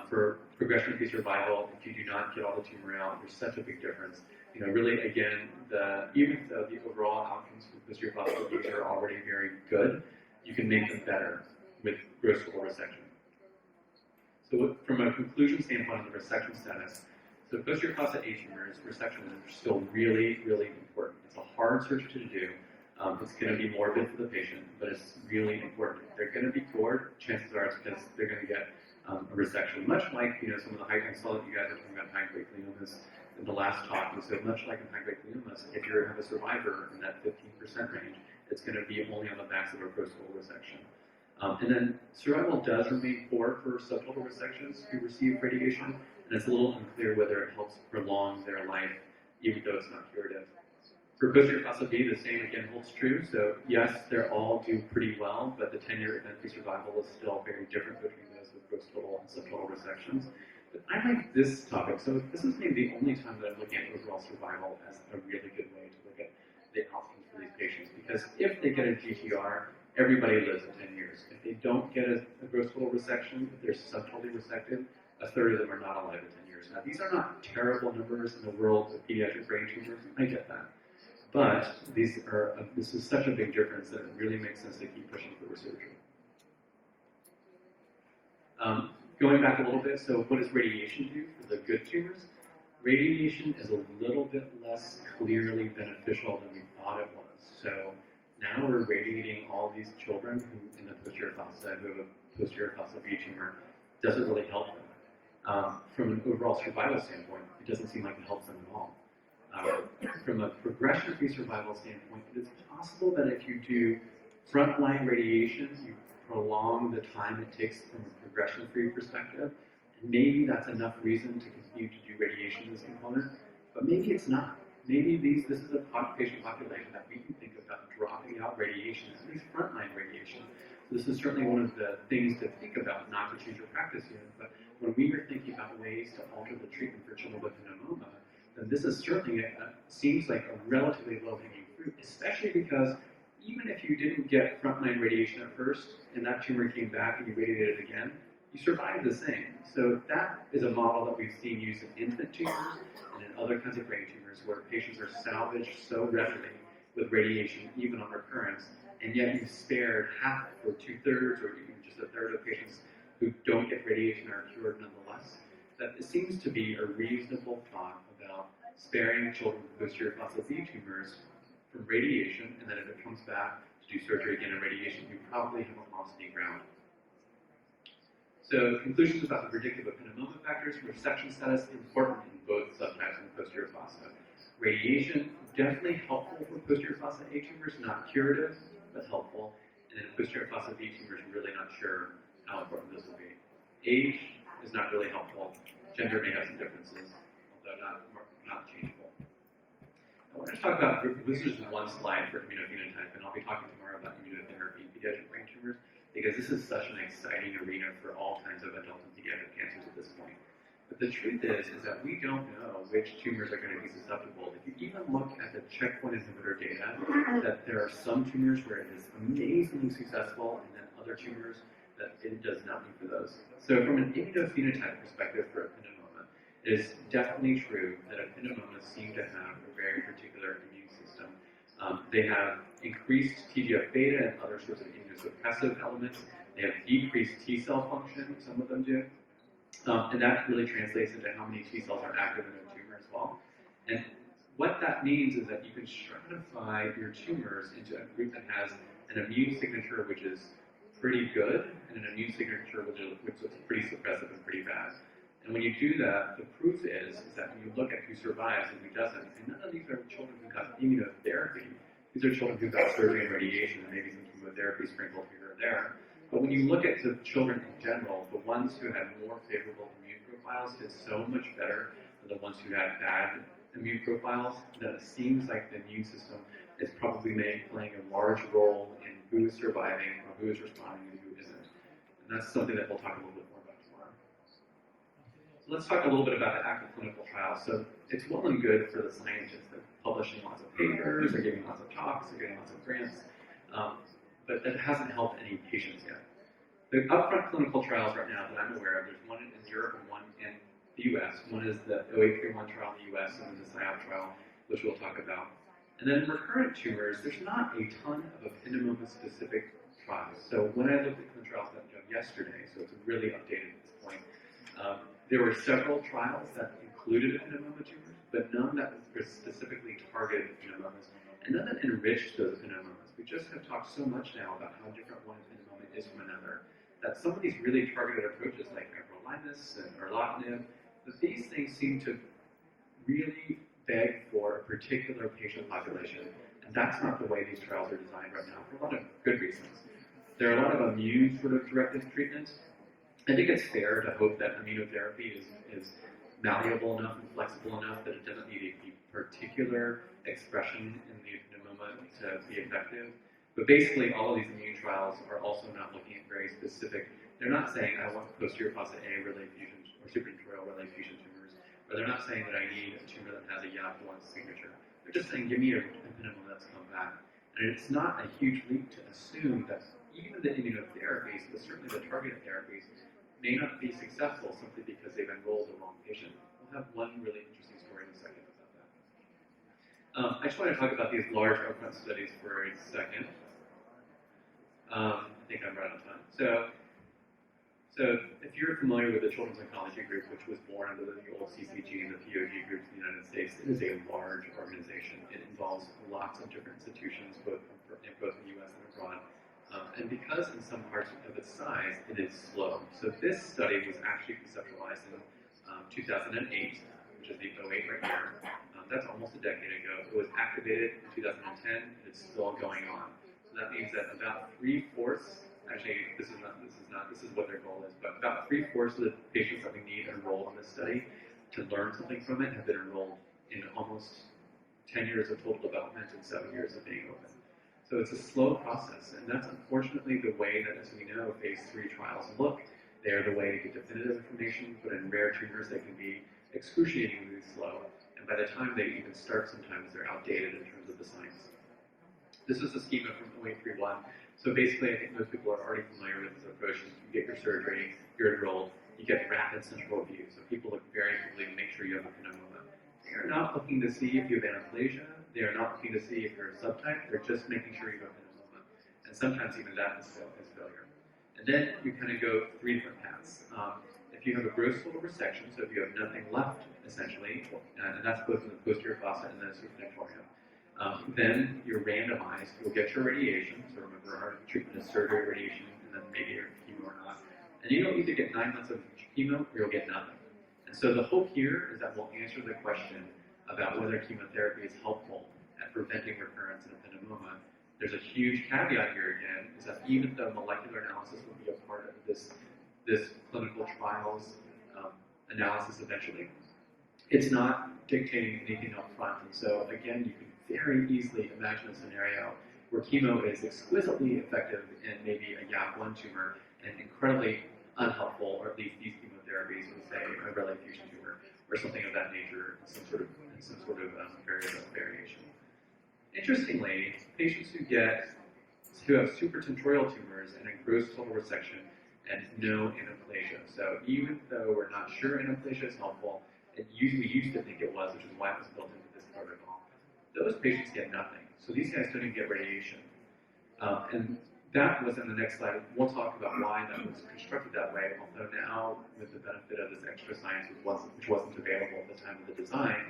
for progression-free survival, if you do not get all the tumor out, there's such a big difference. You know, really, again, even though the overall outcomes for posterior facet B are already very good, you can make them better with gross total resection. So from a conclusion standpoint on the resection status, so posterior facet A tumors, resection is still really, really important. It's a hard surgery to do. It's going to be morbid for the patient, but it's really important. If they're going to be gored, chances are it's because they're going to get a resection, much like, you know, some of the I saw that you guys were talking about high-grade gliomas in the last talk, and so much like in high-grade gliomas, if you have a survivor in that 15% range, it's going to be only on the backs of a gross total resection. And then survival does remain poor for subtotal resections who receive radiation, and it's a little unclear whether it helps prolong their life, even though it's not curative. For posterior facet B, the same again holds true. So yes, they all do pretty well, but the 10-year event-free survival is still very different between those with gross total and subtotal resections. But I like this topic. So this is maybe the only time that I'm looking at overall survival as a really good way to look at the outcomes for these patients. Because if they get a GTR, everybody lives in 10 years. If they don't get a gross total resection, if they're subtotally resected, a third of them are not alive in 10 years. Now, these are not terrible numbers in the world of pediatric brain tumors. I get that. But this is such a big difference that it really makes sense to keep pushing for surgery. Going back a little bit, so what does radiation do for the good tumors? Radiation is a little bit less clearly beneficial than we thought it was. So now we're radiating all these children who in the posterior facet who have a posterior facet B tumor. Doesn't really help them. From an overall survival standpoint, it doesn't seem like it helps them at all. From a progression-free survival standpoint, it's possible that if you do frontline radiation, you prolong the time it takes from a progression-free perspective, and maybe that's enough reason to continue to do radiation in this component, but maybe it's not. Maybe this is a patient population that we can think about dropping out radiation, at least frontline radiation. This is certainly one of the things to think about, not to change your practice here, but when we are thinking about ways to alter the treatment for children with melanoma, then this is certainly seems like a relatively low-hanging fruit, especially because even if you didn't get frontline radiation at first and that tumor came back and you radiated it again, you survived the same. So that is a model that we've seen used in infant tumors and in other kinds of brain tumors where patients are salvaged so readily with radiation, even on recurrence, and yet you've spared half or two-thirds or even just a third of patients who don't get radiation are cured nonetheless. That it seems to be a reasonable thought about sparing children with posterior facet B tumors from radiation, and then if it comes back to do surgery again and radiation, you probably haven't lost any ground. So conclusions about the predictive ependymomas factors, resection status important in both subtypes of posterior facet. Radiation, definitely helpful for posterior facet A tumors, not curative, but helpful. And then posterior facet B tumors, really not sure how important this will be. Age is not really helpful. Gender may have some differences, although not changeable. I want to talk about, this is just one slide for immunophenotype, and I'll be talking tomorrow about immunotherapy in pediatric brain tumors, because this is such an exciting arena for all kinds of adult and pediatric cancers at this point. But the truth is that we don't know which tumors are going to be susceptible. If you even look at the checkpoint inhibitor data, that there are some tumors where it is amazingly successful, and then other tumors that it does nothing for those. So from an immunophenotype perspective for ependymoma, it is definitely true that ependymoma seem to have a very particular immune system. They have increased TGF-beta and other sorts of immunosuppressive elements. They have decreased T cell function, some of them do. And that really translates into how many T cells are active in a tumor as well. And what that means is that you can stratify your tumors into a group that has an immune signature which is pretty good and an immune signature which is pretty suppressive and pretty bad. And when you do that, the proof is that when you look at who survives and who doesn't, and none of these are children who got immunotherapy. These are children who got surgery and radiation and maybe some chemotherapy sprinkled here or there. But when you look at the children in general, the ones who had more favorable immune profiles did so much better than the ones who had bad immune profiles that it seems like the immune system is probably playing a large role in who is surviving or who is responding and who isn't. And that's something that we'll talk a little bit more about tomorrow. So let's talk a little bit about the active clinical trials. So it's well and good for the scientists that publishing lots of papers, they're giving lots of talks, they're getting lots of grants. But that hasn't helped any patients yet. The upfront clinical trials right now that I'm aware of, there's one in Europe and one in the US. One is the 0831 trial in the US and the SMEO trial, which we'll talk about. And then in recurrent tumors, there's not a ton of ependymoma-specific trials. So when I looked at clinical trials that we did yesterday, so it's really updated at this point, there were several trials that included ependymoma tumors, but none that specifically targeted ependymoma, and none that enriched those ependymoma. We just have talked so much now about how different one ependymoma is from another, that some of these really targeted approaches like everolimus and erlotinib, that these things seem to really beg for a particular patient population. And that's not the way these trials are designed right now, for a lot of good reasons. There are a lot of immune sort of directed treatments. I think it's fair to hope that immunotherapy is malleable enough and flexible enough that it doesn't need a particular expression in the ependymoma to be effective. But basically, all of these immune trials are also not looking at very specific. They're not saying I want posterior facet A relay fusion or suprainterior relay fusion tumors, or they're not saying that I need a tumor that has a YAP1 signature. They're just saying, give me a ependymoma that's come back. And it's not a huge leap to assume that even the immunotherapies, but certainly the targeted therapies, may not be successful simply because they've enrolled the wrong patient. We'll have one really interesting story in a second about that. I just want to talk about these large upfront studies for a second. I think I'm right on time. So if you're familiar with the Children's Oncology Group, which was born under the old CCG and the POG groups in the United States, it is a large organization. It involves lots of different institutions, both in the US and abroad. And because in some parts of its size, it is slow. So this study was actually conceptualized in 2008, which is the 08 right here. That's almost a decade ago. It was activated in 2010. It's still going on. So that means that about 3/4, actually this is what their goal is, but about 3/4 of the patients that we need enrolled in this study to learn something from it have been enrolled in almost 10 years of total development and 7 years of being open. So it's a slow process, and that's unfortunately the way that, as we know, phase 3 trials look. They are the way to get definitive information, but in rare tumors they can be excruciatingly slow, and by the time they even start, sometimes they're outdated in terms of the science. This is a schema from 0831. So basically, I think most people are already familiar with this approach. You get your surgery, you're enrolled, you get rapid central review. So people look very quickly to make sure you have ependymoma. They are not looking to see if you have anaplesia. They are not looking to see if you're a subtype. They're just making sure you have ependymoma. And sometimes even that is failure. And then you kind of go 3 different paths. If you have a gross total resection, so if you have nothing left, essentially, and that's both in the posterior fossa and the suprainferior, then you're randomized. You'll get your radiation. So remember, our treatment is surgery, radiation, and then maybe your chemo or not. And you don't either get 9 months of chemo or you'll get nothing. And so the hope here is that we'll answer the question about whether chemotherapy is helpful at preventing recurrence in ependymoma. There's a huge caveat here again, is that even though molecular analysis will be a part of this clinical trial's analysis eventually. It's not dictating anything up front, and so again, you can very easily imagine a scenario where chemo is exquisitely effective in maybe a YAP1 tumor and incredibly unhelpful, or at least these chemotherapies would say a relic fusion tumor or something of that nature, in some sort of variation. Interestingly, patients who have supratentorial tumors and a gross total resection and no aneuploidia. So even though we're not sure aneuploidia is helpful, we used to think it was, which is why it was built into this protocol. Those patients get nothing. So these guys don't even get radiation. And that was in the next slide. We'll talk about why that was constructed that way, although now, with the benefit of this extra science, which wasn't available at the time of the design,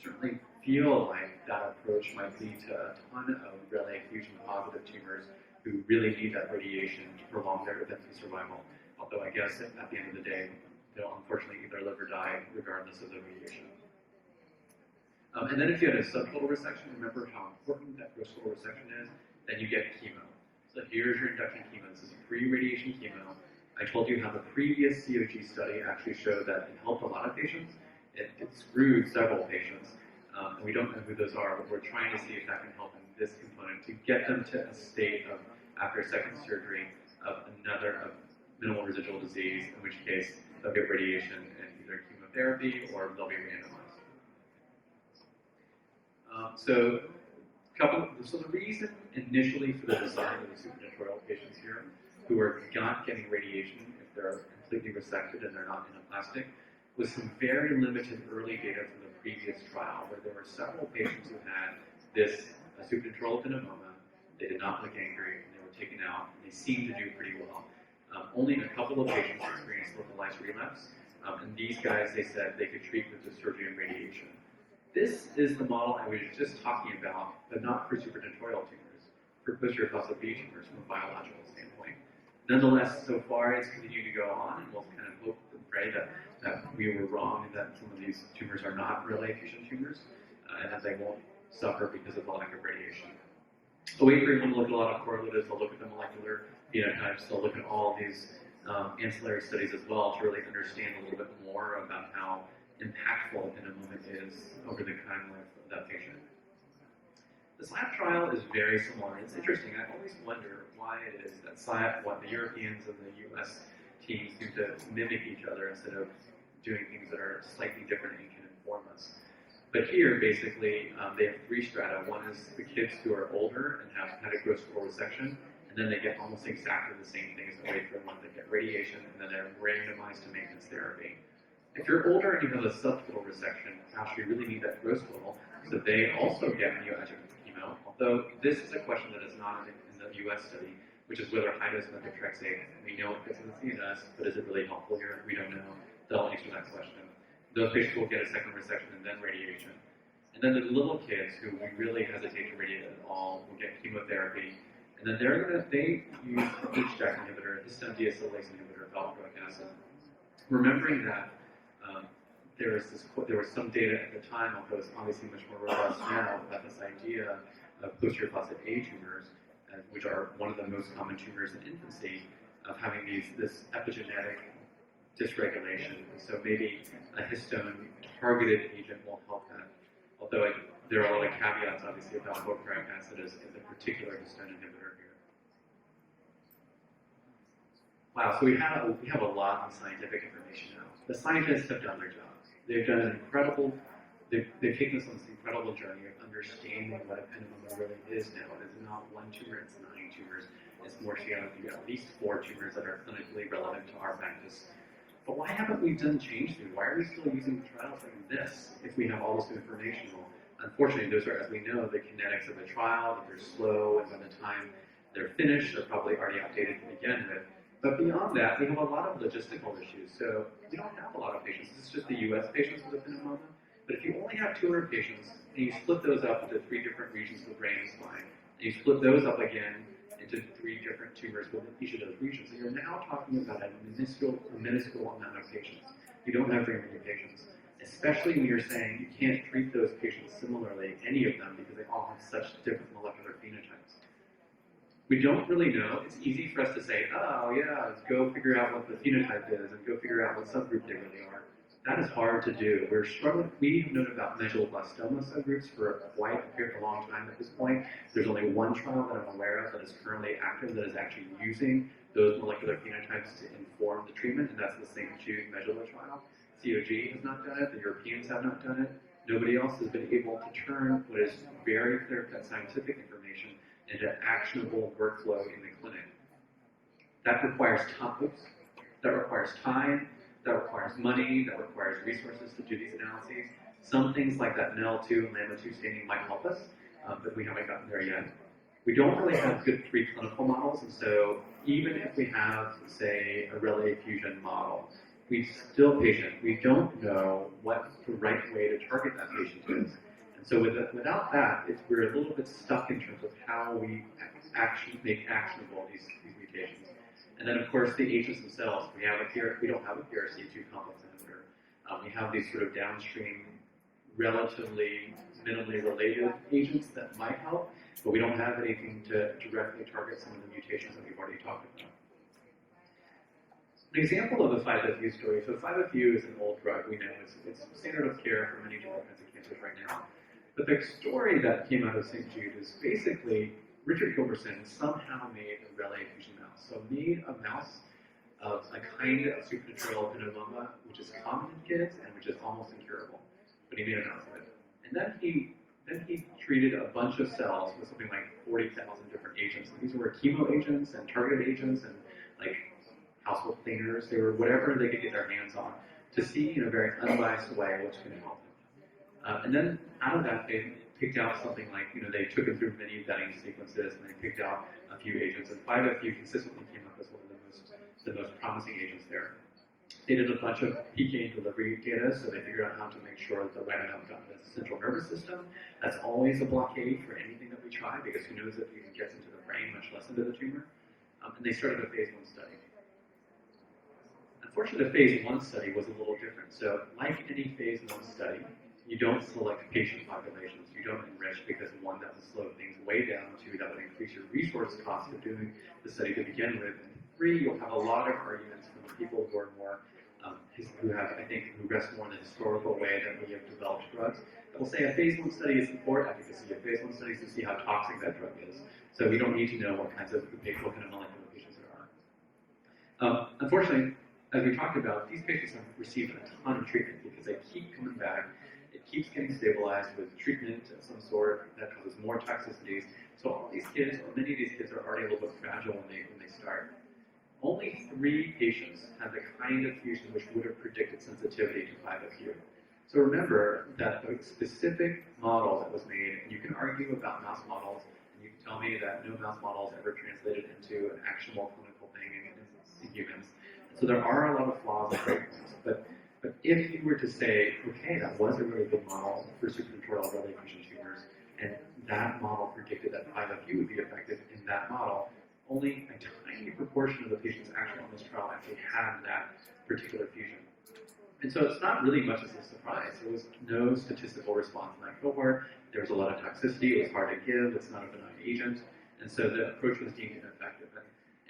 certainly feel like that approach might lead to a ton of relay fusion positive tumors who really need that radiation to prolong their event-free survival. Although I guess at the end of the day, they'll unfortunately either live or die regardless of the radiation. And then if you had a subtotal resection, remember how important that gross total resection is, then you get chemo. So here's your induction chemo. This is pre-radiation chemo. I told you how the previous COG study actually showed that it helped a lot of patients. It screwed several patients. And we don't know who those are, but we're trying to see if that can help in this component to get them to a state of, after a second surgery, of minimal residual disease, in which case they'll get radiation and either chemotherapy or they'll be randomized. So the reason initially for the design of the supratentorial patients here, who are not getting radiation if they're completely resected and they're not anaplastic, was some very limited early data from the previous trial, where there were several patients who had this supratentorial adenoma. They did not look angry, and they were taken out, and they seemed to do pretty well. Only a couple of patients experienced localized relapse, and these guys, they said they could treat with just surgery and radiation. This is the model I was just talking about, but not for supratentorial tumors, for posterior fossil B tumors from a biological standpoint. Nonetheless, so far it's continued to go on, and we'll kind of hope and pray that we were wrong, and that some of these tumors are not relay fusion tumors, and that they won't suffer because of the lack of radiation. OA3 will look at a lot of correlatives, they'll look at the molecular phenotypes, they'll look at all these ancillary studies as well to really understand a little bit more about how impactful in a moment is over the time life of that patient. The SLAP trial is very similar. It's interesting. I always wonder why it is that the Europeans and the US teams seem to mimic each other instead of doing things that are slightly different and can inform us. But here, basically, they have three strata. One is the kids who are older and have had a gross total resection, and then they get almost exactly the same thing as the way for one. They get radiation, and then they're randomized to maintenance therapy. If you're older and you have a subtotal resection, actually you really need that gross total, so they also get neoadjuvant chemo, although this is a question that is not in the US study, which is whether high-dose methotrexate, we know it gets in the CNS, but is it really helpful here? We don't know. They'll answer that question. Those patients will get a second resection and then radiation. And then the little kids who we really hesitate to radiate at all will get chemotherapy, and then they use HDAC inhibitor, histone deacetylase inhibitor, valproic acid. Remembering that there was some data at the time, although it's obviously much more robust now, about this idea of posterior fossil A tumors, which are one of the most common tumors in infancy, of having this epigenetic dysregulation. So maybe a histone-targeted agent will help that. Although there are a lot of caveats, obviously, about valproic acid as the particular histone inhibitor here. Wow, so we have a lot of scientific information now. The scientists have done their jobs. They've done an incredible, they've taken us on this incredible journey of understanding what ependymoma really is now. It is not one tumor, it's 9 tumors. It's more geometry, at least 4 tumors that are clinically relevant to our practice. But why haven't we done change through? Why are we still using trials like this if we have all this information? Well, unfortunately, those are, as we know, the kinetics of a trial, that they're slow, and by the time they're finished, they're probably already outdated to begin with. But beyond that, we have a lot of logistical issues. So we don't have a lot of patients. This is just the US patients with ependymoma. But if you only have 200 patients, and you split those up into 3 different regions of the brain and spine, and you split those up again into 3 different tumors within each of those regions, and you're now talking about a minuscule amount of patients. You don't have very many patients, especially when you're saying you can't treat those patients similarly, any of them, because they all have such different molecular phenotypes. We don't really know. It's easy for us to say, oh yeah, let's go figure out what the phenotype is and go figure out what subgroup they really are. That is hard to do. We're struggling. We have known about medulloblastoma subgroups for quite a long time at this point. There's only one trial that I'm aware of that is currently active that is actually using those molecular phenotypes to inform the treatment, and that's the St. Jude medulla trial. COG has not done it. The Europeans have not done it. Nobody else has been able to turn what is very clear-cut scientific information into actionable workflow in the clinic. That requires topics, that requires time, that requires money, that requires resources to do these analyses. Some things like that MEL2 and LAMA2 staining might help us, but we haven't gotten there yet. We don't really have good preclinical models, and so even if we have, say, a relay fusion model, we still we don't know what the right way to target that patient is. And so without that, we're a little bit stuck in terms of how we actually make actionable these mutations. And then, of course, the agents themselves. We don't have a PRC2 complex inhibitor. We have these sort of downstream, relatively minimally related agents that might help, but we don't have anything to directly target some of the mutations that we've already talked about. An example of a 5-FU story. So 5-FU is an old drug. We know it's standard of care for many different kinds of cancers right now. But the story that came out of St. Jude is basically Richard Gilbertson somehow made a relay fusion mouse. So made a mouse of a kind of supernatural epineumonoma, which is common in kids and which is almost incurable. But he made a mouse of it. And then he treated a bunch of cells with something like 40,000 different agents. And these were chemo agents and targeted agents and like household cleaners. They were whatever they could get their hands on to see in a very unbiased way what's going to help them. And then out of that, they picked out something like, they took it through many vetting sequences and they picked out a few agents. And 5-FU consistently came up as one of the most promising agents there. They did a bunch of PK delivery data, so they figured out how to make sure that the right amount got into the central nervous system. That's always a blockade for anything that we try, because who knows if it gets into the brain, much less into the tumor. And they started a phase 1 study. Unfortunately, the phase 1 study was a little different. So, like any phase 1 study, you don't select patient populations. You don't enrich, because one, that would slow things way down. 2, that would increase your resource cost of doing the study to begin with. And 3, you'll have a lot of arguments from the people who are more who rest more in the historical way that we have developed drugs. That will say a phase 1 study is for efficacy. A phase 1 study is to see how toxic that drug is. So we don't need to know what kind of molecular patients there are. Unfortunately, as we talked about, these patients have received a ton of treatment because they keep coming back. It keeps getting stabilized with treatment of some sort that causes more toxicities. So all these kids, or many of these kids, are already a little bit fragile when they start. Only 3 patients had the kind of fusion which would have predicted sensitivity to 5-FU. So remember that the specific model that was made, and you can argue about mouse models, and you can tell me that no mouse models ever translated into an actionable clinical thing in humans. So there are a lot of flaws and breakdowns, but if you were to say, okay, that was a really good model for supranatorial relay fusion tumors, and that model predicted that 5-FU would be effective in that model, only a tiny proportion of the patients actually on this trial actually had that particular fusion. And so it's not really much as a surprise. There was no statistical response in that cohort. There was a lot of toxicity. It was hard to give. It's not a benign agent. And so the approach was deemed ineffective.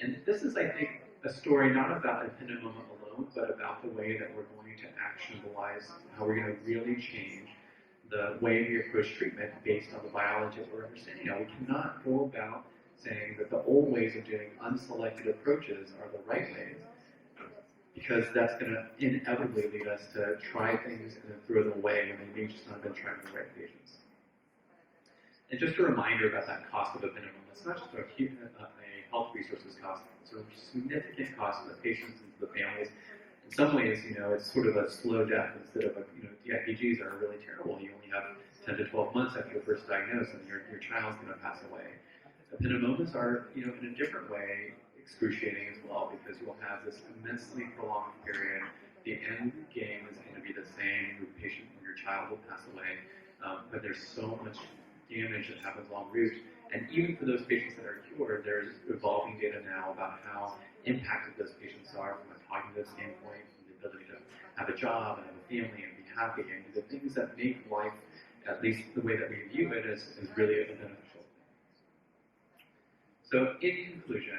And this is, I think, a story not about epineumonoma alone, but about the way that we're going to actionabilize how we're going to really change the way we approach treatment based on the biology that we're understanding now. We cannot go about saying that the old ways of doing unselected approaches are the right ways, because that's going to inevitably lead us to try things and then throw them away when they may just not have been trying the right patients. And just a reminder about that cost of epineumonoma. It's not just a health resources cost, it's a significant cost to the patients and to the families. In some ways, it's sort of a slow death instead of DIPGs are really terrible. You only have 10 to 12 months after your first diagnosis and your child's going to pass away. Epineumomas are, in a different way, excruciating as well, because you'll have this immensely prolonged period. The end game is going to be the same. Your child will pass away, but there's so much damage that happens en route. And even for those patients that are cured, there's evolving data now about how impacted those patients are from a cognitive standpoint, from the ability to have a job and have a family and be happy, and the things that make life, at least the way that we view it, as really beneficial. So in conclusion,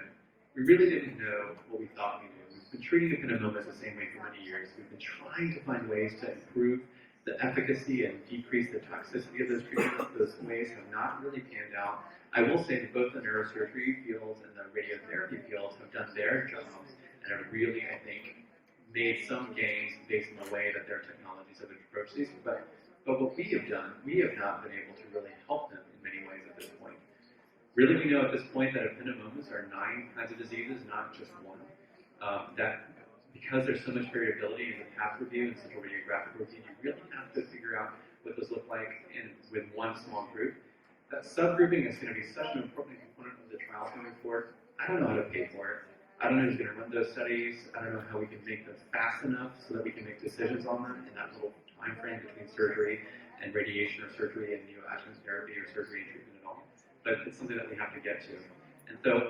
we really didn't know what we thought we knew. We've been treating ependymomas the same way for many years. We've been trying to find ways to improve the efficacy and decrease the toxicity of those treatments. Those ways have not really panned out. I will say that both the neurosurgery fields and the radiotherapy fields have done their jobs and have really, I think, made some gains based on the way that their technologies have approached these. But what we have done, we have not been able to really help them in many ways at this point. Really, we know at this point that ependymomas are 9 kinds of diseases, not just one. That because there's so much variability in the path review and central radiographic review, you really have to figure out what those look like with one small group. That subgrouping is going to be such an important component of the trials moving forward. I don't know how to pay for it. I don't know who's going to run those studies. I don't know how we can make them fast enough so that we can make decisions on them in that little time frame between surgery and radiation or surgery and neoadjuvant therapy or surgery and treatment at all. But it's something that we have to get to.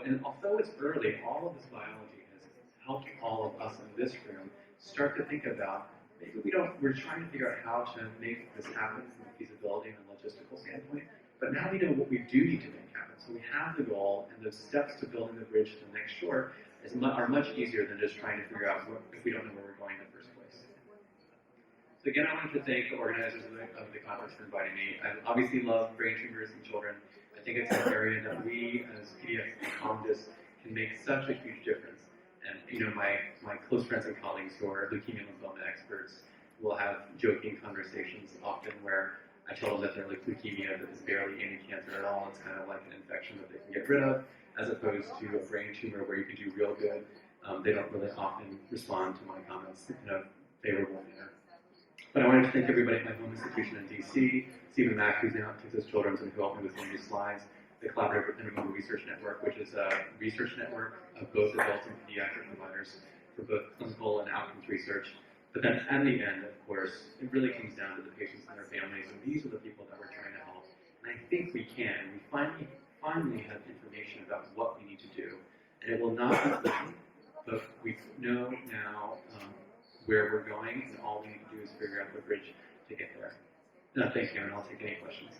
And although it's early, all of this biology has helped all of us in this room start to think about, maybe we're trying to figure out how to make this happen from a feasibility and a logistical standpoint, but now we know what we do need to make happen. So we have the goal, and those steps to building the bridge to the next shore are much easier than just trying to figure out if we don't know where we're going in the first place. So again, I wanted to thank the organizers of the conference for inviting me. I obviously love brain tumors in children. I think it's an area that we, as pediatric oncologists, can make such a huge difference. And my close friends and colleagues who are leukemia lymphoma experts will have joking conversations often where I tell them that they're like leukemia that is barely any cancer at all. It's kind of like an infection that they can get rid of, as opposed to a brain tumor where you can do real good. They don't really often respond to my comments in a favorable manner. But I wanted to thank everybody at my home institution in DC, Stephen Mack, who's now at Texas Children's and who helped me with some of these slides, the Collaborative Ependymoma Research Network, which is a research network of both adult and pediatric providers for both clinical and outcomes research. But then at the end, of course, it really comes down to the patients and their families, and these are the people that we're trying to help. And I think we can. We finally have information about what we need to do. And it will not be pretty, but we know now where we're going, and all we need to do is figure out the bridge to get there. Thank you, and I'll take any questions.